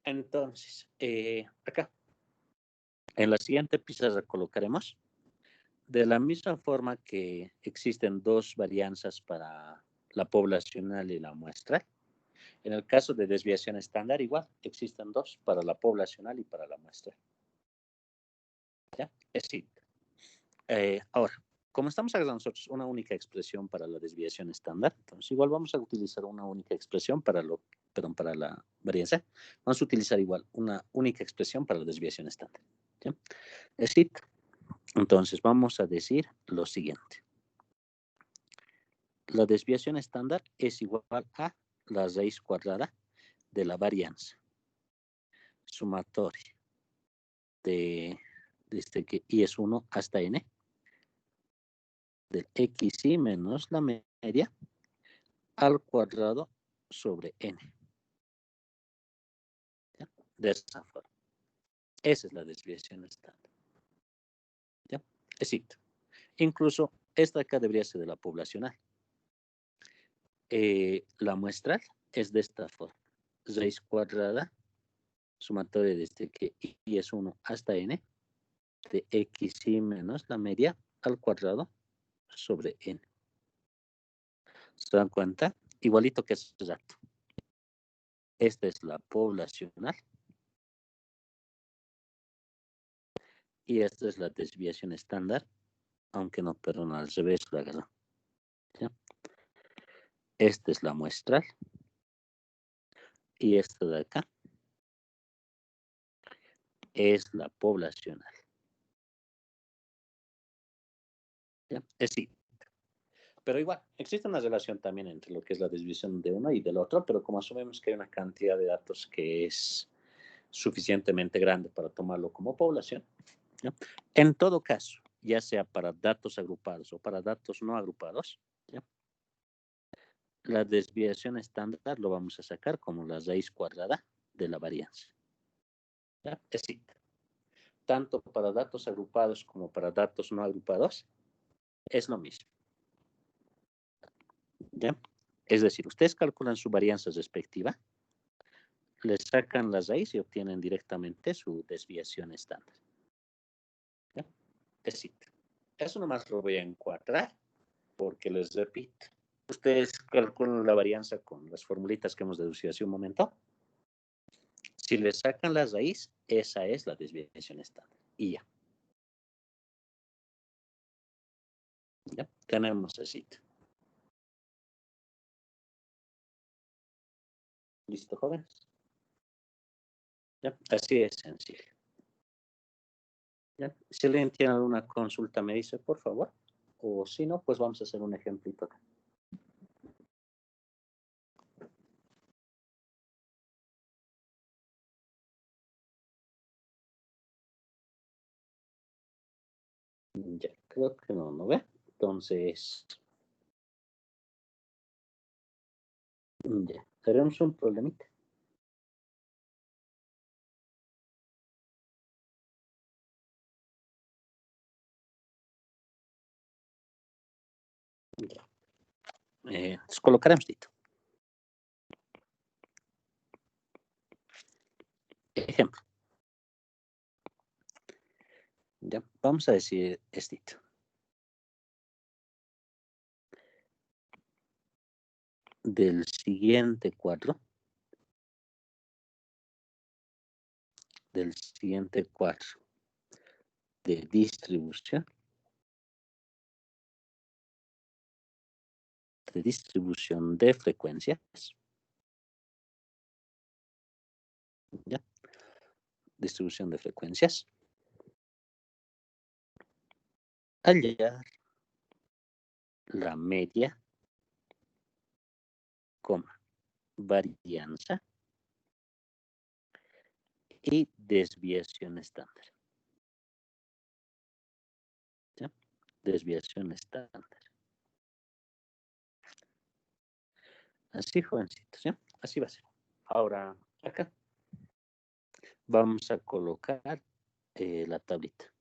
Entonces, acá, en la siguiente pizarra colocaremos de la misma forma que existen dos varianzas para la poblacional y la muestral. En el caso de desviación estándar, igual, existen dos para la poblacional y para la muestral. ¿Ya? Es decir, ahora, como estamos agregando nosotros una única expresión para la desviación estándar, entonces igual vamos a utilizar una única expresión para para la varianza. Vamos a utilizar igual una única expresión para la desviación estándar. ¿Ya? Es decir, entonces vamos a decir lo siguiente. La desviación estándar es igual a la raíz cuadrada de la varianza sumatoria desde que i es 1 hasta n del xi menos la media al cuadrado sobre n. ¿Ya? De esa forma. Esa es la desviación estándar. ¿Ya? Es decir, incluso esta acá debería ser de la poblacional. La muestral es de esta forma. Raíz cuadrada sumatoria desde que i es 1 hasta n de xi menos la media al cuadrado sobre n. ¿Se dan cuenta? Igualito que ese dato. Esta es la poblacional. Y esta es la desviación estándar, aunque no, perdón, al revés la agarró. ¿Ya? Esta es la muestral. Y esta de acá es la poblacional. ¿Ya? Es decir, pero igual, existe una relación también entre lo que es la desviación de uno y del otro, pero como asumimos que hay una cantidad de datos que es suficientemente grande para tomarlo como población, ¿ya? En todo caso, ya sea para datos agrupados o para datos no agrupados, ¿ya? La desviación estándar lo vamos a sacar como la raíz cuadrada de la varianza. ¿Ya? Es decir, tanto para datos agrupados como para datos no agrupados, es lo mismo. ¿Ya? Es decir, ustedes calculan su varianza respectiva, le sacan la raíz y obtienen directamente su desviación estándar. ¿Ya? Es decir, eso nomás lo voy a encuadrar porque les repito, ustedes calculan la varianza con las formulitas que hemos deducido hace un momento. Si le sacan la raíz, esa es la desviación estándar. Y ya. ¿Ya? Tenemos así. ¿Listo, jóvenes? ¿Ya? Así es sencillo. ¿Ya? Si alguien tiene alguna consulta, me dice, por favor. O si no, pues vamos a hacer un ejemplito acá. Ya, creo que no, ¿no ve? Entonces, ya, tenemos un problemita. Ya. Colocaremos dito. Ejemplo, ya, vamos a decir estito. Del siguiente cuadro, de distribución, de frecuencias, ¿ya? Distribución de frecuencias, hallar la media, coma, varianza y desviación estándar, ¿ya? Desviación estándar. Así, jovencitos, ¿ya? Así va a ser. Ahora, acá vamos a colocar la tablita.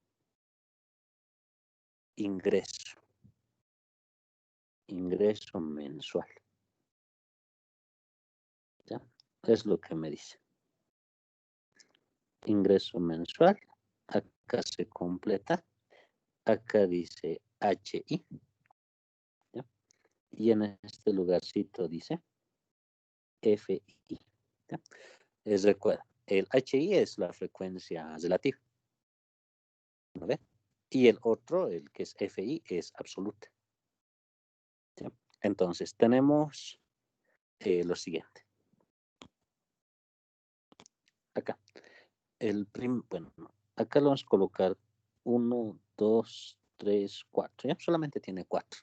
Ingreso mensual, ¿ya? Es lo que me dice. Ingreso mensual, acá se completa, acá dice HI, ¿ya? Y en este lugarcito dice FI, ¿ya? Recuerda, el HI es la frecuencia relativa, ¿no ve? Y el otro, el que es FI, es absoluta, ¿ya? Entonces, tenemos lo siguiente. Acá, bueno, no, acá lo vamos a colocar 1, 2, 3, 4, ¿ya? Solamente tiene 4.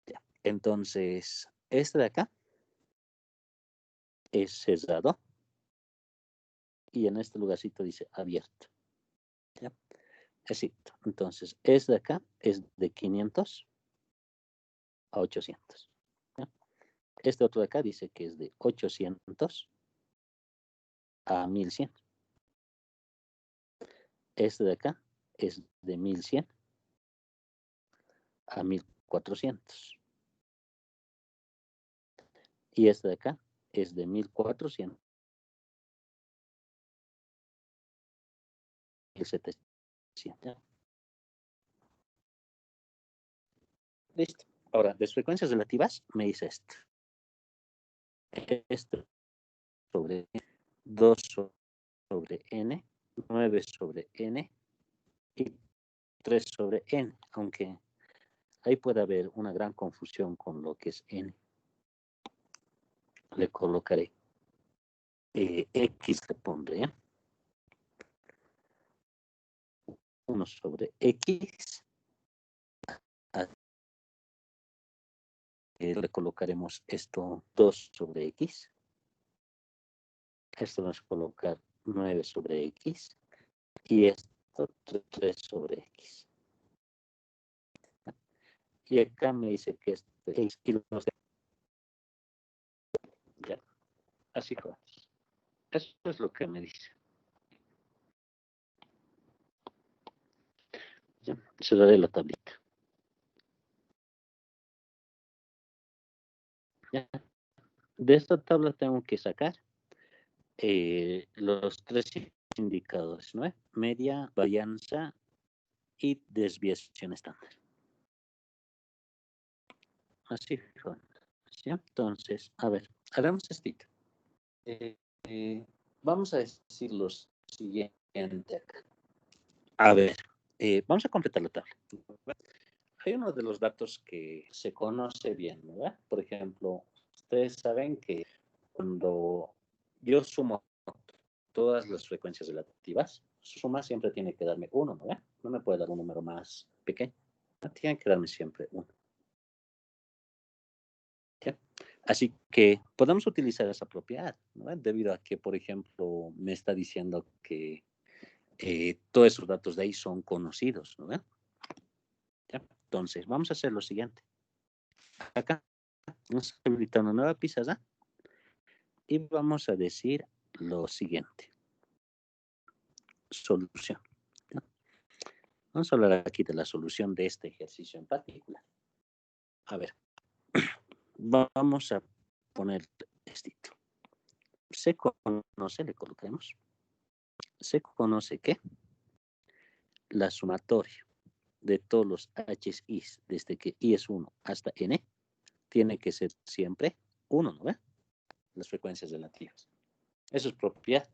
¿Ya? Entonces, este de acá es cerrado y en este lugarcito dice abierto, ¿ya? Así, entonces, este de acá es de 500 a 800, ¿ya? Este otro de acá dice que es de 800 a 1100. Este de acá es de 1100 a 1400. Y este de acá es de 1400 a 1700. Listo. Ahora, de frecuencias relativas, me dice esto. Esto sobre 2 sobre n, 9 sobre n y 3 sobre n, aunque ahí puede haber una gran confusión con lo que es n. Le colocaré x, le pondré 1 sobre x, le colocaremos esto 2 sobre x, esto vamos a colocar 9 sobre x y esto 3 sobre x. Y acá me dice que esto es x y los ya, así fue. Eso es lo que me dice. Ya, cerraré la tablita. Ya. De esta tabla tengo que sacar los 3 indicadores, ¿no? Media, varianza y desviación estándar. Así fue. ¿Sí? Entonces, a ver, hagamos esto. Eh, vamos a decir lo siguiente acá. A ver, vamos a completar la tabla. Hay uno de los datos que se conoce bien, ¿verdad? Por ejemplo, ustedes saben que cuando yo sumo todas las frecuencias relativas, su suma siempre tiene que darme uno, ¿no? No me puede dar un número más pequeño. Tiene que darme siempre uno. ¿Ya? Así que podemos utilizar esa propiedad, ¿no? Debido a que, por ejemplo, me está diciendo que todos esos datos de ahí son conocidos, ¿no? ¿Ya? Entonces, vamos a hacer lo siguiente. Acá vamos a habilitar una nueva pizarra y vamos a decir lo siguiente. Solución. ¿Ya? Vamos a hablar aquí de la solución de este ejercicio en particular. A ver, vamos a poner este. Se conoce, le colocamos. Se conoce que la sumatoria de todos los HI, desde que I es 1 hasta N, tiene que ser siempre 1, ¿no ve? Las frecuencias relativas. Eso es propiedad.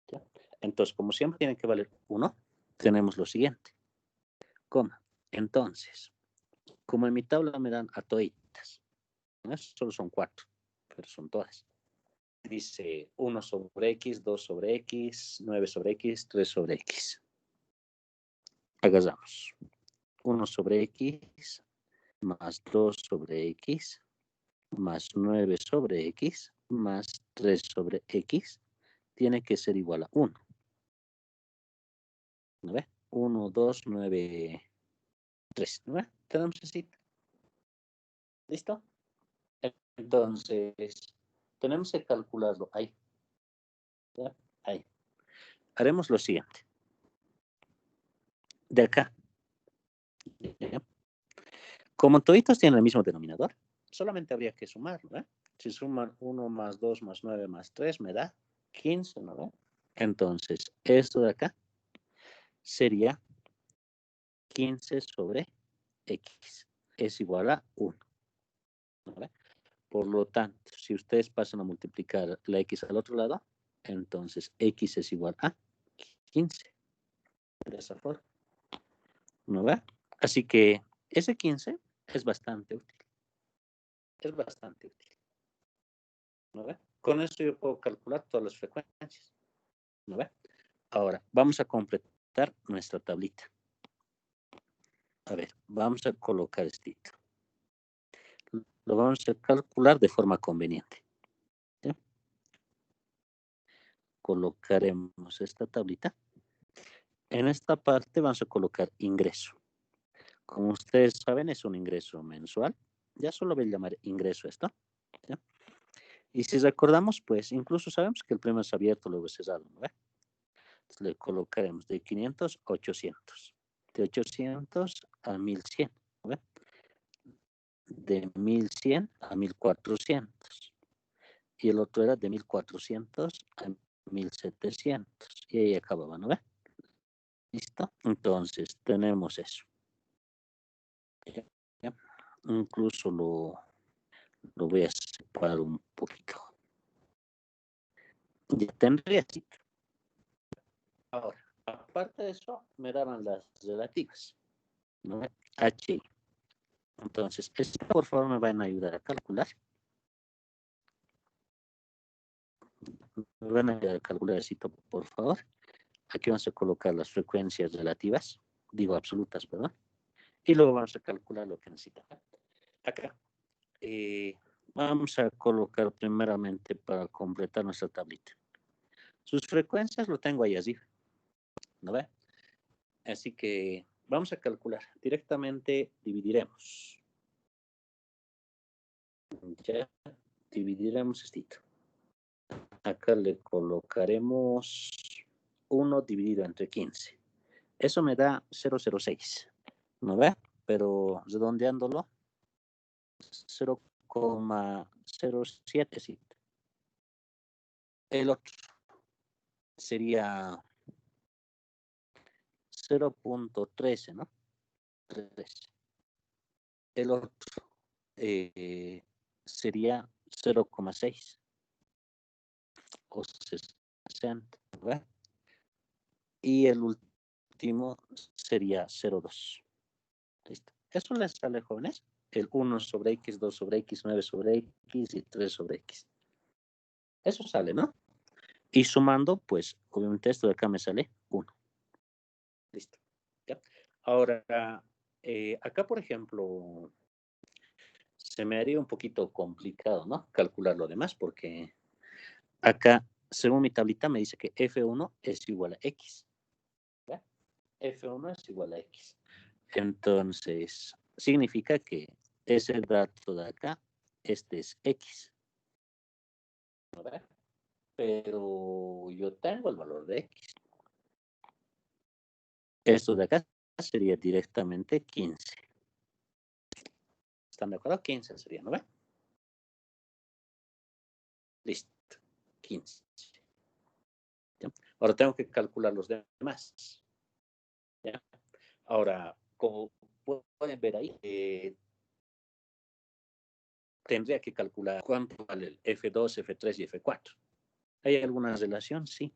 ¿Ya? Entonces, como siempre tiene que valer 1, tenemos lo siguiente. Coma. Entonces, como en mi tabla me dan a toditas, ¿no? Solo son 4, pero son todas. Dice 1 sobre X, 2 sobre X, 9 sobre X, 3 sobre X. Agarramos 1 sobre X más 2 sobre X más 9 sobre X más 3 sobre X tiene que ser igual a 1. ¿No ve? 1, 2, 9, 3. ¿No ve? Tenemos así. ¿Listo? Entonces, tenemos que calcularlo ahí. ¿Ya? Ahí. Haremos lo siguiente. De acá. ¿Ya? Como toditos tienen el mismo denominador, solamente habría que sumarlo. ¿Eh? Si suman 1 más 2 más 9 más 3 me da 15, ¿no ve? Entonces, esto de acá sería 15 sobre X. Es igual a 1. ¿No ve? Por lo tanto, si ustedes pasan a multiplicar la X al otro lado, entonces X es igual a 15. De esa forma. ¿No ve? Así que ese 15 es bastante útil. Es bastante útil. ¿No ve? Con esto yo puedo calcular todas las frecuencias. ¿No ve? Ahora, vamos a completar nuestra tablita. A ver, vamos a colocar esto. Lo vamos a calcular de forma conveniente. ¿Sí? Colocaremos esta tablita. En esta parte vamos a colocar ingreso. Como ustedes saben, es un ingreso mensual. Ya solo voy a llamar ingreso esto. ¿Sí? Y si recordamos, pues incluso sabemos que el primero es abierto, luego es cerrado, ¿no ve? Entonces le colocaremos de 500 a 800. De 800 a 1100, ¿no ve? De 1100 a 1400. Y el otro era de 1400 a 1700. Y ahí acababa, ¿no ve? ¿Listo? Entonces tenemos eso. ¿Ya? ¿Ya? Incluso lo voy a separar un poquito. Ya tendría así. Ahora, aparte de eso, me daban las relativas, ¿no? H. Entonces, esto por favor me van a ayudar a calcular. Me van a ayudar a calcular esto, por favor. Aquí vamos a colocar las frecuencias relativas, digo absolutas, perdón. Y luego vamos a calcular lo que necesita. Acá. Vamos a colocar primeramente para completar nuestra tablita. Sus frecuencias lo tengo ahí así, ¿no ve? Así que vamos a calcular. Directamente dividiremos. Ya dividiremos esto. Acá le colocaremos 1 dividido entre 15. Eso me da 0,06. ¿No ve? Pero redondeándolo, 0,07. El otro sería 0,13, ¿no? 3. El otro sería 0,6 o 60, ¿verdad? Y el último sería 0,2. ¿Listo? Eso les sale, jóvenes. El 1 sobre X, 2 sobre X, 9 sobre X y 3 sobre X. Eso sale, ¿no? Y sumando, pues, obviamente esto de acá me sale 1. Listo. ¿Ya? Ahora, acá, por ejemplo, se me haría un poquito complicado, ¿no? Calcular lo demás, porque acá, según mi tablita, me dice que F1 es igual a X. F1 es igual a X. Entonces, significa que ese dato de acá, este es X. ¿No ve? Pero yo tengo el valor de X. Esto de acá sería directamente 15. ¿Están de acuerdo? 15 sería, ¿no ve? Listo. 15. ¿Ya? Ahora tengo que calcular los demás. ¿Ya? Ahora, como pueden ver ahí, tendría que calcular cuánto vale el F2, F3 y F4. ¿Hay alguna relación? Sí.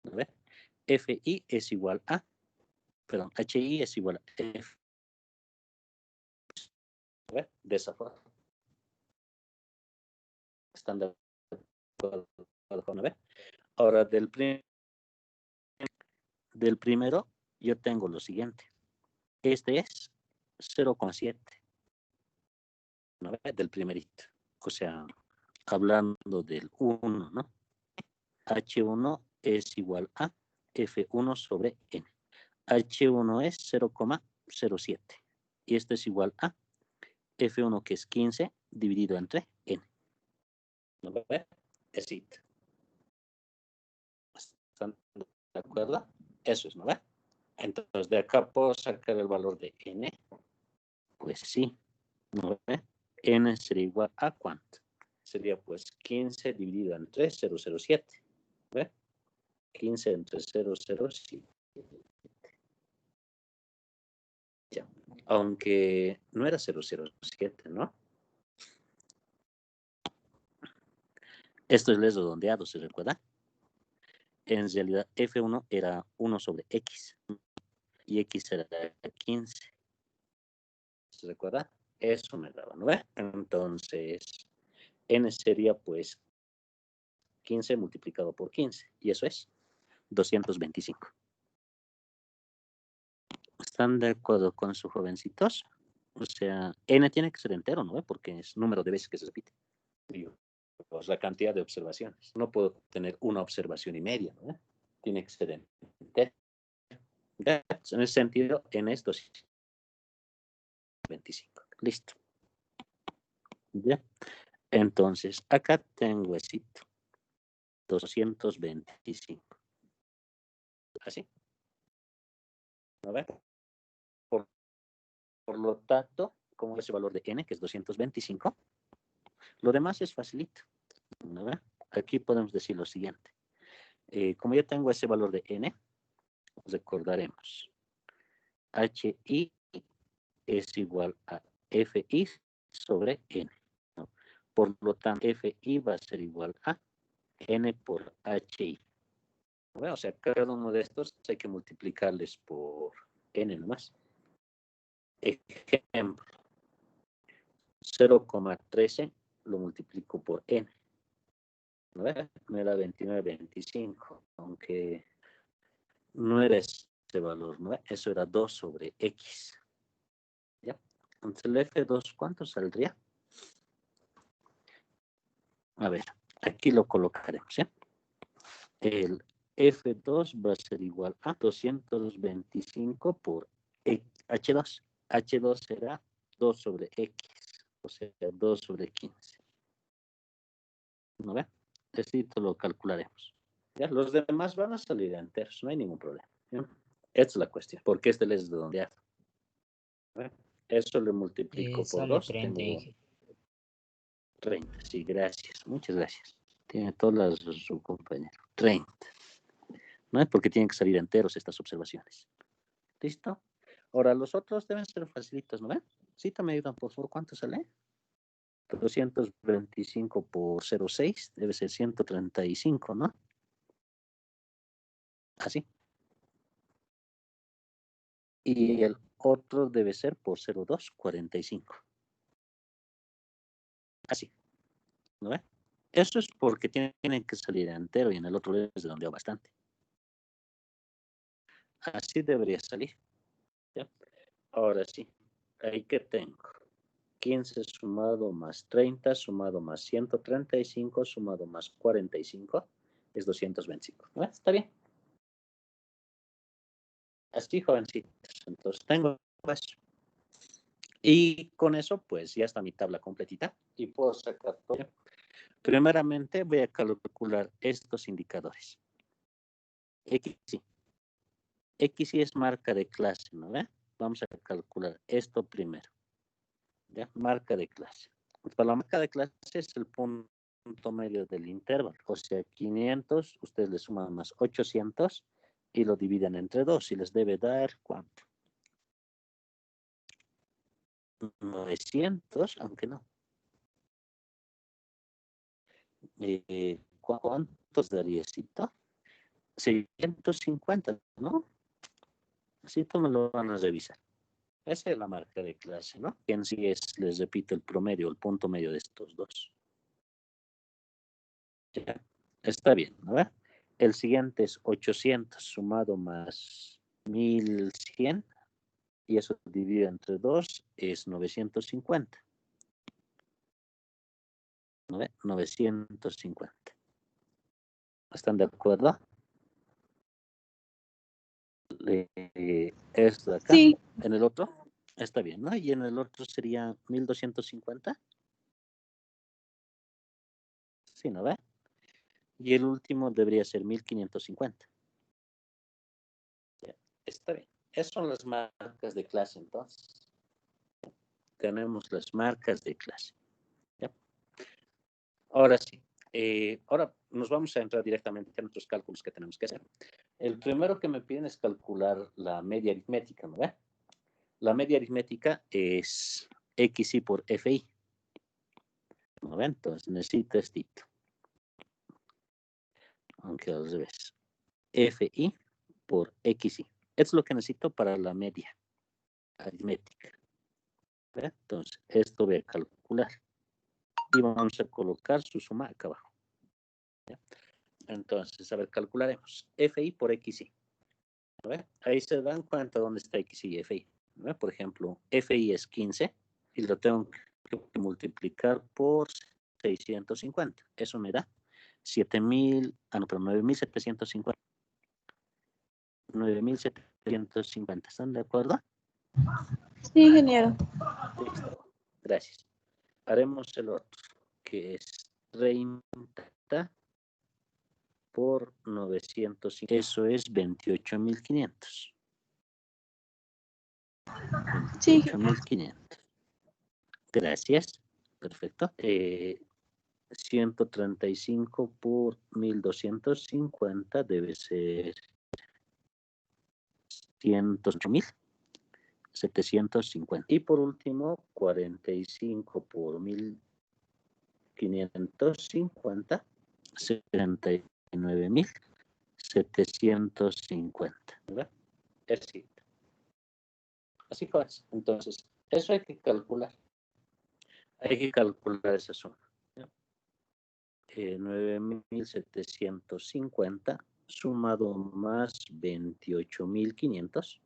¿No ve? FI es igual a, perdón, HI es igual a F. ¿No ve? De esa forma. ¿Están de acuerdo? ¿No ve? Ahora, del primero, yo tengo lo siguiente. Este es 0,7, ¿no ve? Del primerito. O sea, hablando del 1, ¿no? H1 es igual a F1 sobre N. H1 es 0,07. Y esto es igual a F1, que es 15, dividido entre N. ¿No ve? Es it. ¿Están de acuerdo? Eso es, ¿no ve? Entonces, de acá puedo sacar el valor de N. Pues sí, ¿no ve? N sería igual a ¿cuánto? Sería pues 15 dividido entre 0,07. ¿Ve? 15 entre 0,07. Ya. Aunque no era 0,07, ¿no? Esto es el redondeado, ¿se recuerda? En realidad, F1 era 1 sobre X y X era 15. ¿Se recuerda? Eso me daba, ¿no ve? Entonces, N sería pues 15 multiplicado por 15 y eso es 225. ¿Están de acuerdo con sus jovencitos? O sea, N tiene que ser entero, ¿no ve? Porque es número de veces que se repite. Pues la cantidad de observaciones. No puedo tener una observación y media, ¿no? Tiene que ser entero. En ese sentido, N es 225. Listo. ¿Ya? Entonces, acá tengo ese 225. Así. ¿No ve? Por lo tanto, como ese valor de N, que es 225, lo demás es facilito. ¿No ve? Aquí podemos decir lo siguiente. Como yo tengo ese valor de N, recordaremos. HI es igual a FI sobre N. ¿No? Por lo tanto, FI va a ser igual a N por HI. Bueno, o sea, cada uno de estos hay que multiplicarles por N nomás. Ejemplo, 0,13 lo multiplico por N. ¿No? Me da 29,25, aunque no era ese valor, ¿no? Eso era 2 sobre X. ¿Ya? Entonces el F2, ¿cuánto saldría? A ver, aquí lo colocaremos, ¿ya? El F2 va a ser igual a 225 por H2. H2 será 2 sobre X, o sea, 2 sobre 15. ¿No ve? Esto lo calcularemos. ¿Ya? Los demás van a salir enteros, no hay ningún problema. ¿Ya? Esta es la cuestión, porque este es redondeado. ¿Ve? Eso le multiplico por Sale 2, 30, tengo dije. 30. Sí, gracias, muchas gracias. Tiene todas las su compañero. 30. ¿No? Porque tienen que salir enteros estas observaciones. ¿Listo? Ahora, los otros deben ser facilitos, ¿no ven? Sí, me ayudan, por favor. ¿Cuánto sale? 225 por 0,6 debe ser 135, ¿no? Así. Y el otro debe ser por 0,2, 45. Así. ¿No ven? Eso es porque tienen que salir entero y en el otro es redondeado bastante. Así debería salir. ¿Ya? Ahora sí. Ahí que tengo. 15 sumado más 30 sumado más 135 sumado más 45 es 225. ¿No? Está bien. Así, jovencitos. Entonces, tengo eso. Y con eso, pues, ya está mi tabla completita. Y puedo sacar todo. Primeramente, voy a calcular estos indicadores. XY. XY es marca de clase, ¿no ve? Vamos a calcular esto primero. ¿Ya? Marca de clase. Para la marca de clase es el punto medio del intervalo. O sea, 500, ustedes le suman más 800 y lo dividen entre 2 y les debe dar, ¿cuánto? 900, aunque no. ¿Cuántos daría esto? 650, ¿no? Así tú me lo van a revisar. Esa es la marca de clase, ¿no? Que en sí es, les repito, el promedio, el punto medio de estos dos. ¿Ya? Está bien, ¿no? El siguiente es 800 sumado más 1100 y eso dividido entre 2 es 950. ¿No ve? 950. ¿Están de acuerdo? Esto de acá. Sí. En el otro está bien, ¿no? Y en el otro sería 1250. Sí, ¿no ve? Y el último debería ser 1550. Ya, está bien. Esas son las marcas de clase, entonces. Tenemos las marcas de clase. ¿Ya? Ahora sí. Ahora nos vamos a entrar directamente en nuestros cálculos que tenemos que hacer. El primero que me piden es calcular la media aritmética, ¿no ve? La media aritmética es XY por FI. ¿No ve? Entonces necesito esto. Aunque al revés. FI por XY. Es lo que necesito para la media aritmética. ¿Ve? Entonces, esto voy a calcular. Y vamos a colocar su suma acá abajo. ¿Ya? Entonces, a ver, calcularemos. FI por XY. ¿Ve? Ahí se dan cuenta dónde está XY y FI. ¿Ve? Por ejemplo, FI es 15 y lo tengo que multiplicar por 650. Eso me da 7.000, no, pero 9.750. 9.750. ¿Están de acuerdo? Sí, ingeniero. Listo. Gracias. Haremos el otro, que es 30 por 900. Eso es 28.500. Sí. 28.500. Gracias. Perfecto. 135 por 1.250 debe ser 108.750. Y por último, 45 por 1.550, 79.750. ¿Verdad? Así. Así pues. Entonces, eso hay que calcular. Hay que calcular esa suma. 9.750 sumado más 28.500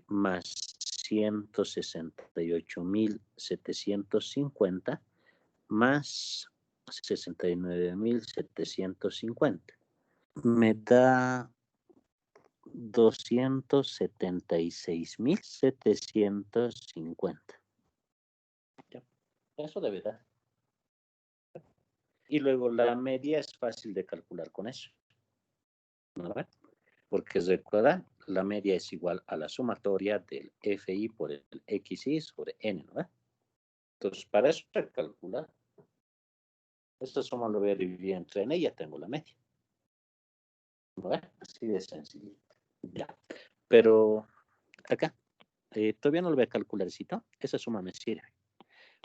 más 168.750 más 69.750. Me da 276.750. Eso debe dar. Y luego la media es fácil de calcular con eso. ¿No? Porque recuerda, la media es igual a la sumatoria del FI por el XI sobre N, ¿no? Entonces, para eso hay que calcular. Esta suma lo voy a dividir entre N y ya tengo la media. ¿No? Así de sencillo. Ya. Pero acá, todavía no lo voy a calcular, ¿cito? Esa suma me sirve.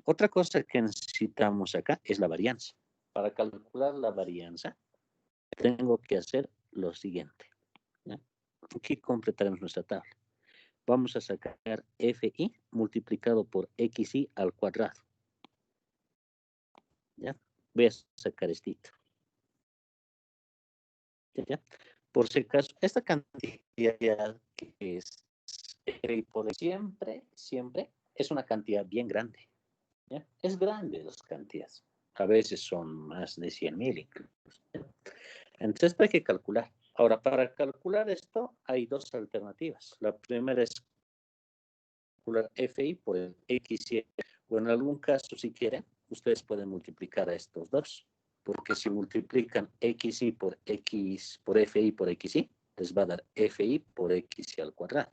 Otra cosa que necesitamos acá es la varianza. Para calcular la varianza, tengo que hacer lo siguiente. ¿Ya? Aquí completaremos nuestra tabla. Vamos a sacar FI multiplicado por XI al cuadrado. ¿Ya? Voy a sacar esto. ¿Ya? Por si acaso, esta cantidad que es FI por siempre es una cantidad bien grande. ¿Ya? Es grande las cantidades. A veces son más de 100.000 incluso. ¿Ya? Entonces, esto hay que calcular. Ahora, para calcular esto, hay dos alternativas. La primera es calcular FI por el XY, o en algún caso, si quieren, ustedes pueden multiplicar a estos dos, porque si multiplican XY por X, por FI por XY, les va a dar FI por XY al cuadrado.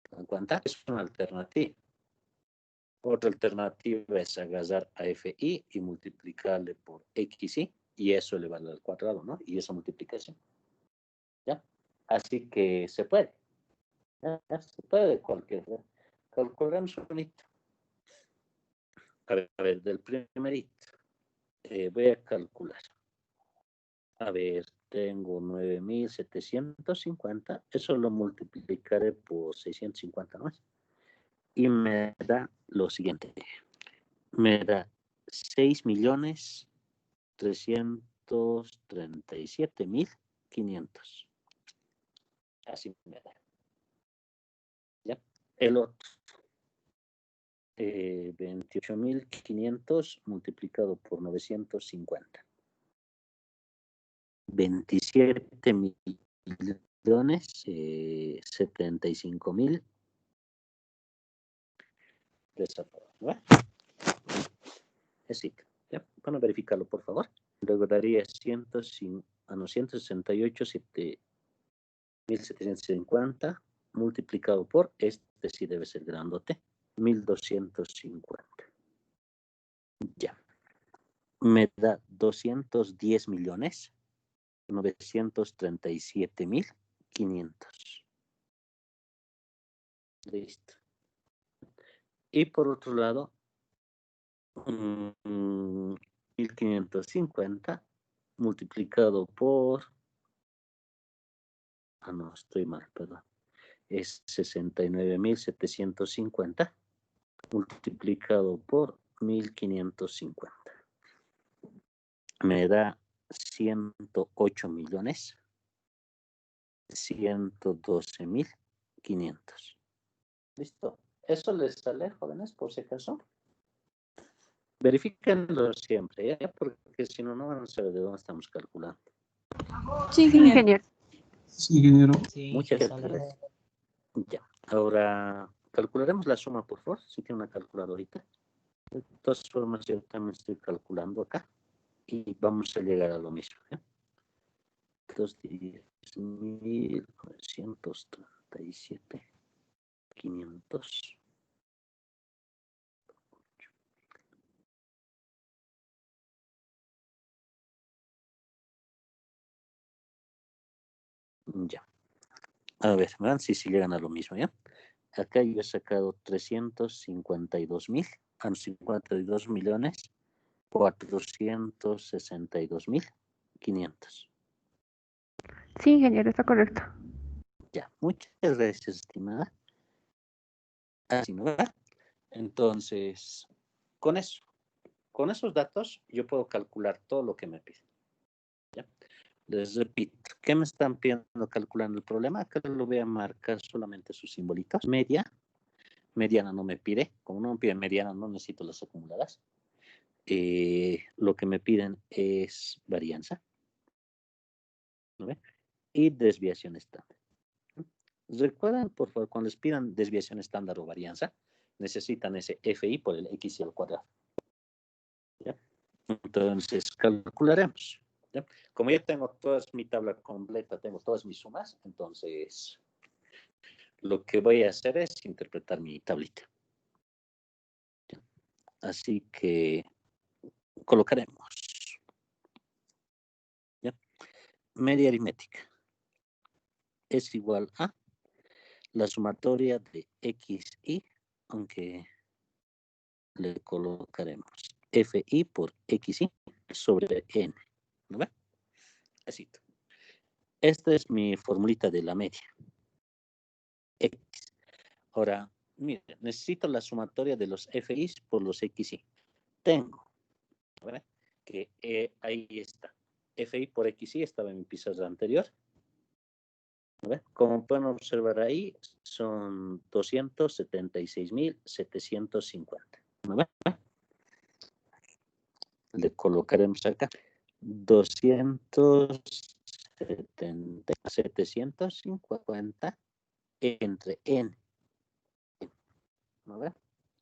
¿Se dan cuenta? Es una alternativa. Otra alternativa es agarrar a FI y multiplicarle por XY, y eso elevarlo al cuadrado, ¿no? Y esa multiplicación. ¿Ya? Así que se puede. ¿Ya? Se puede cualquier. Calculamos un hito. A ver, del primerito. Voy a calcular. A ver, tengo 9.750. Eso lo multiplicaré por 650 más. Y me da lo siguiente. Me da 6.337.500. Así me da. ¿Ya? El otro. 28.500 multiplicado por 950. 27.075.000. ¿No? Es ¿ya? Van a verificarlo, por favor. Luego daría 168.750 multiplicado por, este sí debe ser grandote, 1.250. Ya. Me da 210.937.500. Listo. Y por otro lado, 1.550 multiplicado por... Ah, no, estoy mal, perdón. Es 69.750 multiplicado por 1.550. Me da 108.112.500. ¿Listo? Eso les sale, jóvenes, por si acaso. Verifíquenlo siempre, ¿ya? Porque si no, no van a saber de dónde estamos calculando. Sí, ingeniero. Sí, ingeniero. Muchas gracias. Ya. Ahora, calcularemos la suma, por favor, si tiene una calculadorita. De todas formas, yo también estoy calculando acá. Y vamos a llegar a lo mismo, ¿ya? 210.937.500. Ya. A ver, vean si llegan a lo mismo, ¿ya? Acá yo he sacado 352.462.500. Sí, ingeniero, está correcto. Ya, muchas gracias, estimada. Así no va. Entonces, con esos datos, yo puedo calcular todo lo que me piden. ¿Ya? Les repito, ¿qué me están pidiendo calculando el problema? Acá lo voy a marcar solamente sus simbolitos. Mediana no me pide. Como no me piden mediana, no necesito las acumuladas. Lo que me piden es varianza. ¿No ve? Y desviación estándar. Recuerden, por favor, cuando les pidan desviación estándar o varianza, necesitan ese FI por el X al cuadrado. ¿Ya? Entonces, calcularemos. ¿Ya? Como ya tengo toda mi tabla completa, tengo todas mis sumas, entonces lo que voy a hacer es interpretar mi tablita. ¿Ya? Así que colocaremos. ¿Ya? Media aritmética es igual a la sumatoria de X, Y, aunque le colocaremos FI por XY sobre N. ¿No ve? Así. Esta es mi formulita de la media. X. Ahora, mire, necesito la sumatoria de los FIs por los XY. Tengo, ¿verdad? Que ahí está. FI por XY estaba en mi pizarra anterior. ¿Verdad? Como pueden observar ahí, son 276.750. ¿No ve? Le colocaremos acá 276.750. 750 entre n. ¿No ve?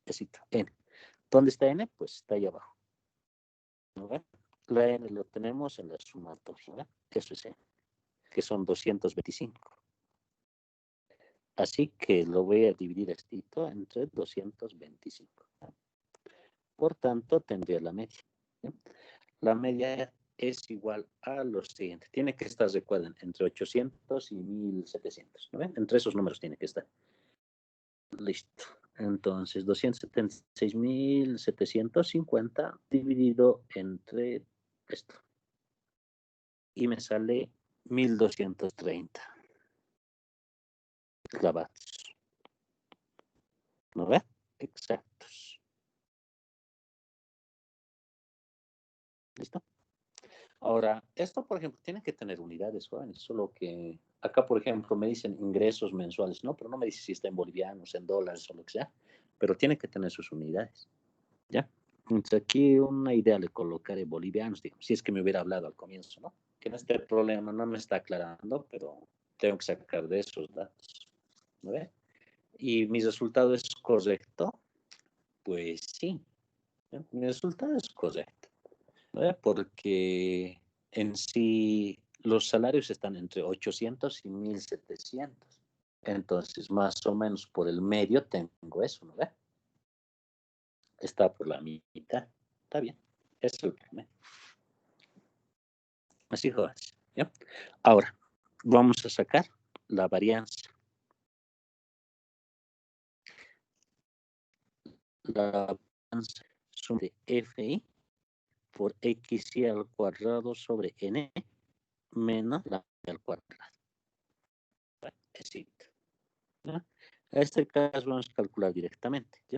Necesito n. ¿Dónde está n? Pues está ahí abajo. ¿No ve? La n lo tenemos en la sumatoria. ¿Ve? Eso es n, que son 225. Así que lo voy a dividir esto entre 225. Por tanto, tendría la media. ¿Sí? La media es igual a lo siguiente. Tiene que estar, recuerden, entre 800 y 1700. ¿No ven? Entre esos números tiene que estar. Listo. Entonces, 276.750 dividido entre esto. Y me sale 1230 clavados. ¿No ve? Exactos. ¿Listo? Ahora, esto, por ejemplo, tiene que tener unidades, jóvenes, solo que acá, por ejemplo, me dicen ingresos mensuales, ¿no? Pero no me dice si está en bolivianos, en dólares o lo que sea, pero tiene que tener sus unidades, ¿ya? Entonces aquí una idea le colocaré bolivianos, digo, si es que me hubiera hablado al comienzo, ¿no? Que en este problema no me está aclarando, pero tengo que sacar de esos datos, ¿no ve? Y mi resultado es correcto, pues sí, ¿no? Mi resultado es correcto. ¿No? Porque en sí los salarios están entre 800 y 1700. Entonces, más o menos por el medio tengo eso, ¿no ve? Está por la mitad. Está bien. Eso es el promedio. Así, jóvenes. ¿Ya? Ahora, vamos a sacar la varianza. La varianza sobre FI por XY al cuadrado sobre N menos la al cuadrado. Es simple. ¿No? En este caso vamos a calcular directamente. ¿Sí?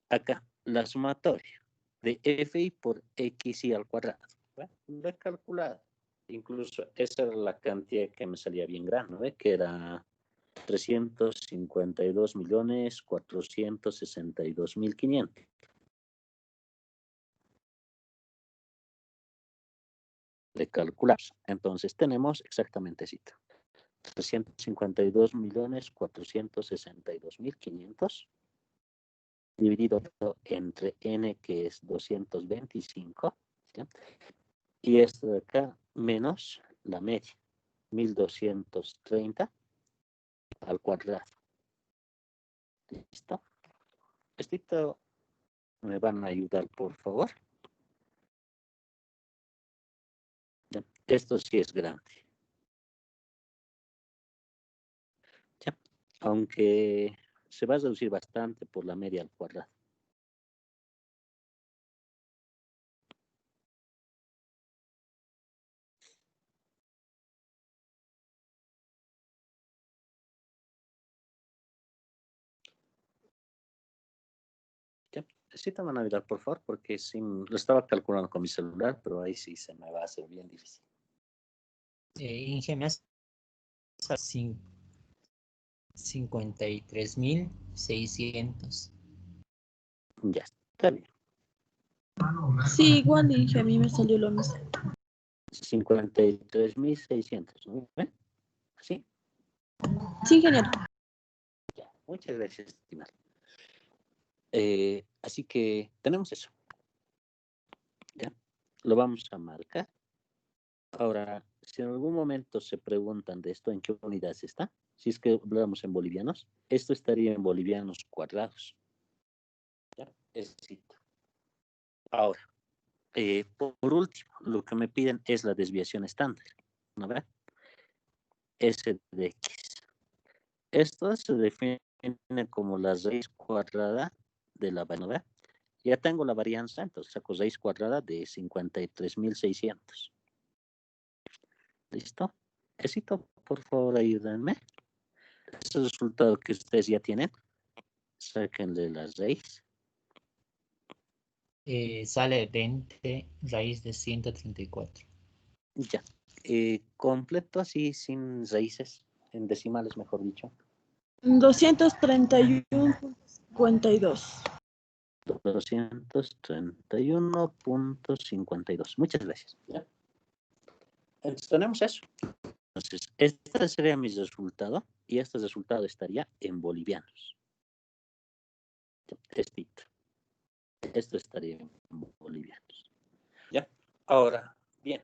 Acá, la sumatoria de FI por XI al cuadrado. ¿Ve? Lo he calculado. Incluso esa era la cantidad que me salía bien grande, ¿ve? Que era 352.462.500. Le calculamos. Entonces tenemos exactamente esto. 352.462.500 dividido entre n, que es 225, ¿sí? Y esto de acá menos la media, 1230 al cuadrado. ¿Listo? Esto me van a ayudar, por favor. ¿Ya? Esto sí es grande. ¿Ya? Aunque se va a reducir bastante por la media al cuadrado. ¿Ya? Sí te van a ayudar, por favor, porque sí, lo estaba calculando con mi celular, pero ahí sí se me va a hacer bien difícil. Inge, me hace 53.600. Ya, está bien. Sí, igual, Inge, a mí me salió lo mismo. 53.600, ¿no? ¿Ven? ¿Sí? Sí, genial. Ya, muchas gracias, estimado. Así que tenemos eso. ¿Ya? Lo vamos a marcar. Ahora, si en algún momento se preguntan de esto, ¿en qué unidades está? Si es que hablamos en bolivianos, esto estaría en bolivianos cuadrados. ¿Ya? Es cito. Ahora, por último, lo que me piden es la desviación estándar. ¿No ve? S de X. Esto se define como la raíz cuadrada de la varianza. ¿No ve? Ya tengo la varianza, entonces saco raíz cuadrada de 53.600. ¿Listo? Necesito, por favor, ayúdenme. Ese resultado que ustedes ya tienen, sáquenle la raíz. Sale 20 raíz de 134. Ya. Completo así, sin raíces, en decimales, mejor dicho. 231.52. 231.52. Muchas gracias. ¿Ya? Entonces tenemos eso. Entonces, este sería mi resultado y este resultado estaría en bolivianos. Esto estaría en bolivianos. ¿Ya? Ahora, bien,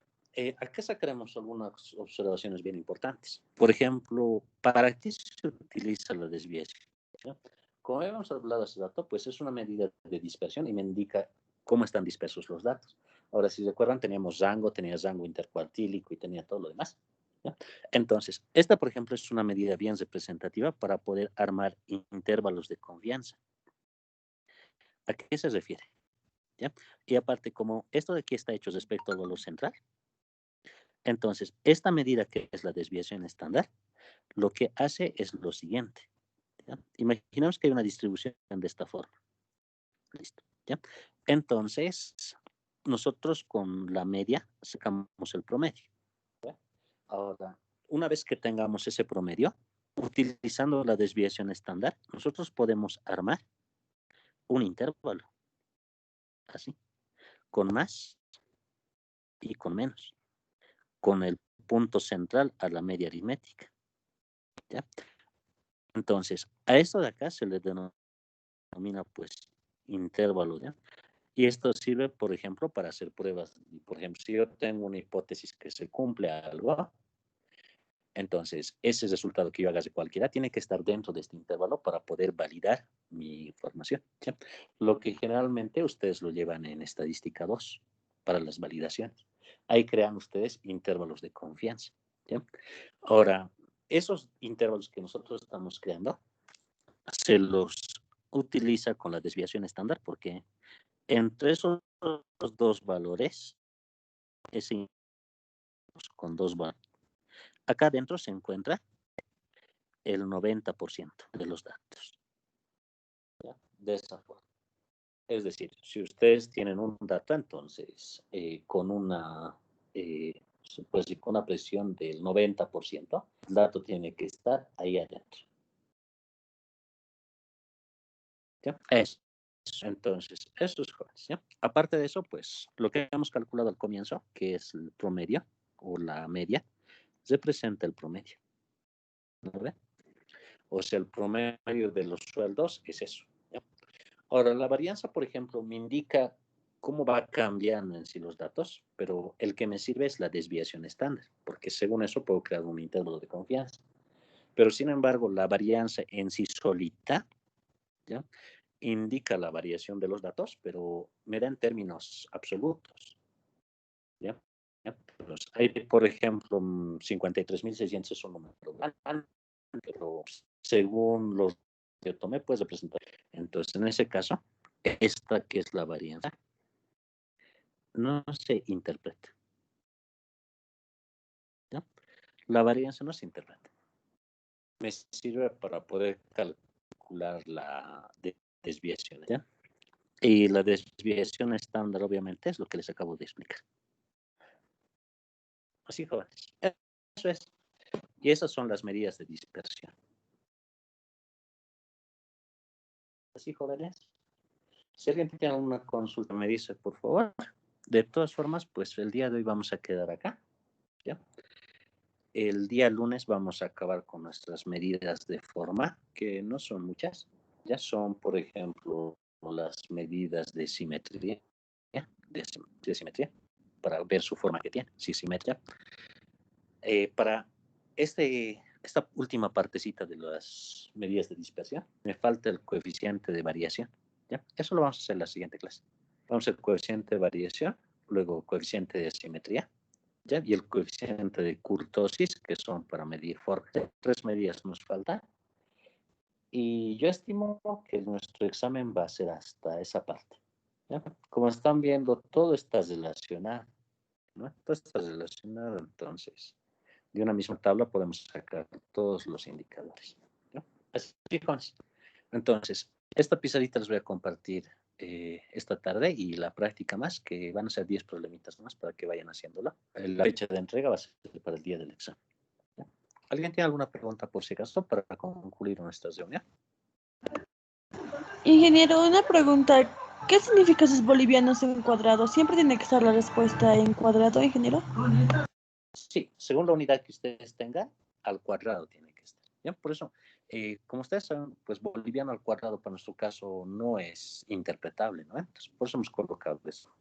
acá sacaremos algunas observaciones bien importantes. Por ejemplo, ¿para qué se utiliza la desviación? ¿Ya? Como habíamos hablado hace rato, pues es una medida de dispersión y me indica cómo están dispersos los datos. Ahora, si recuerdan, tenía rango intercuartílico y tenía todo lo demás. ¿Ya? Entonces, esta, por ejemplo, es una medida bien representativa para poder armar intervalos de confianza. ¿A qué se refiere? ¿Ya? Y aparte, como esto de aquí está hecho respecto al valor central, entonces, esta medida que es la desviación estándar, lo que hace es lo siguiente. ¿Ya? Imaginemos que hay una distribución de esta forma. Listo. ¿Ya? Entonces, nosotros con la media sacamos el promedio. ¿Ya? Ahora, una vez que tengamos ese promedio, utilizando la desviación estándar, nosotros podemos armar un intervalo. Así. Con más y con menos. Con el punto central a la media aritmética. ¿Ya? Entonces, a esto de acá se le denomina pues intervalo, ¿ya? Y esto sirve, por ejemplo, para hacer pruebas. Por ejemplo, si yo tengo una hipótesis que se cumple algo, entonces ese resultado que yo haga de cualquiera tiene que estar dentro de este intervalo para poder validar mi información, ¿ya? Lo que generalmente ustedes lo llevan en estadística 2 para las validaciones. Ahí crean ustedes intervalos de confianza, ¿ya? Ahora, esos intervalos que nosotros estamos creando se los utiliza con la desviación estándar porque entre esos dos valores, con dos valores, acá adentro se encuentra el 90% de los datos. ¿Ya? De esa forma. Es decir, si ustedes tienen un dato, entonces con una, pues, con una presión del 90%, el dato tiene que estar ahí adentro. ¿Ya? Eso. Entonces, eso es jóvenes, ¿ya? Aparte de eso, pues lo que hemos calculado al comienzo, que es el promedio o la media, representa el promedio. ¿No ve? O sea, el promedio de los sueldos es eso, ¿ya? Ahora, la varianza, por ejemplo, me indica cómo va cambiando en sí los datos, pero el que me sirve es la desviación estándar, porque según eso puedo crear un intervalo de confianza. Pero, sin embargo, la varianza en sí solita, ¿ya? Indica la variación de los datos, pero me da en términos absolutos. ¿Ya? ¿Ya? Pues hay, por ejemplo, 53.600 es un número grande, pero según los que tomé, puedes representar. Entonces, en ese caso, esta que es la varianza, no se interpreta. ¿Ya? La varianza no se interpreta. Me sirve para poder calcular la desviación. ¿Ya? Y la desviación estándar, obviamente, es lo que les acabo de explicar. Así, jóvenes. Eso es. Y esas son las medidas de dispersión. Así, jóvenes. Si alguien tiene alguna consulta, me dice, por favor. De todas formas, pues el día de hoy vamos a quedar acá. ¿Ya? El día lunes vamos a acabar con nuestras medidas de forma, que no son muchas. Ya son, por ejemplo, las medidas de simetría, de simetría, para ver su forma que tiene, si simetría. Para esta última partecita de las medidas de dispersión, me falta el coeficiente de variación. ¿Ya? Eso lo vamos a hacer en la siguiente clase. Vamos a hacer coeficiente de variación, luego coeficiente de simetría, ¿ya? Y el coeficiente de kurtosis, que son para medir forma. 3 medidas nos faltan. Y yo estimo que nuestro examen va a ser hasta esa parte. ¿Ya? Como están viendo, todo está relacionado, ¿no? Todo está relacionado, entonces de una misma tabla podemos sacar todos los indicadores, ¿no? Así, jóvenes. Entonces, esta pizarrita les voy a compartir esta tarde y la práctica más, que van a ser 10 problemitas más para que vayan haciéndolo. La fecha de entrega va a ser para el día del examen, ¿ya? ¿Alguien tiene alguna pregunta por si acaso para concluir nuestra reunión? Ingeniero, una pregunta. ¿Qué significa esos bolivianos en cuadrado? ¿Siempre tiene que estar la respuesta en cuadrado, ingeniero? Sí, según la unidad que ustedes tengan, al cuadrado tiene que estar. ¿Ya? Por eso, como ustedes saben, pues boliviano al cuadrado para nuestro caso no es interpretable, ¿no? Entonces, por eso hemos colocado eso,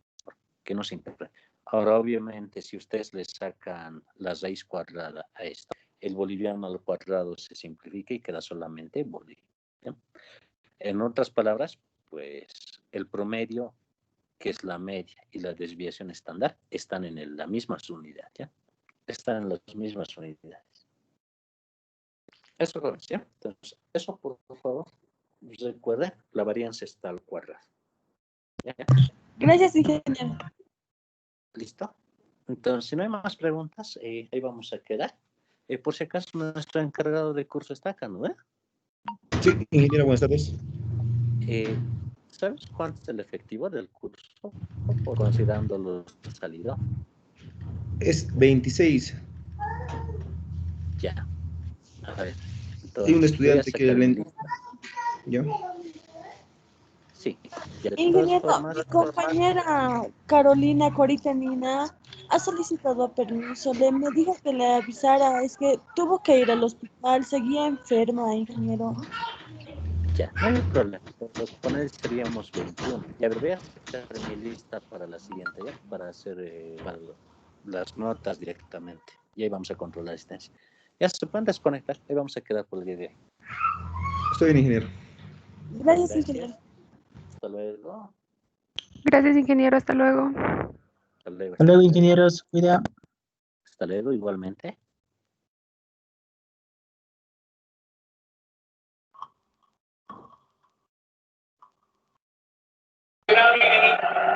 que no se interprete. Ahora, obviamente, si ustedes le sacan la raíz cuadrada a esto, el boliviano al cuadrado se simplifica y queda solamente boliviano. ¿Ya? En otras palabras, pues el promedio, que es la media, y la desviación estándar, están en la misma unidad, ¿ya? Están en las mismas unidades. Eso, ¿sí? Entonces, eso por favor, recuerden, la varianza está al cuadrado. ¿Ya? Gracias, ingeniero. ¿Listo? Entonces, si no hay más preguntas, ahí vamos a quedar. Por si acaso, nuestro encargado de curso está acá, ¿no? Sí, ingeniero, buenas tardes. ¿Sabes cuánto es el efectivo del curso? Considerando los salidos. Es 26. Ya. A ver. Entonces, Hay un voy a estudiante que sacar mi le... lista. ¿Ya? Sí. Ya, de todas Ingeniero, formas, mi compañera Carolina Coritanina ha solicitado permiso. Me dijo que le avisara, es que tuvo que ir al hospital, seguía enferma, ingeniero. ya, no hay problema. Con él seríamos 21. Ya, a ver, voy a sacar mi lista para la siguiente, ¿ya? Para hacer para las notas directamente. Y ahí vamos a controlar la asistencia. Ya se pueden desconectar. Ahí vamos a quedar por el día de hoy. Estoy bien, ingeniero. Gracias, ingeniero. Hasta luego. Gracias, ingeniero. Hasta luego. Hasta luego. Hasta luego, ingenieros. Cuida. Hasta luego, igualmente. Gracias.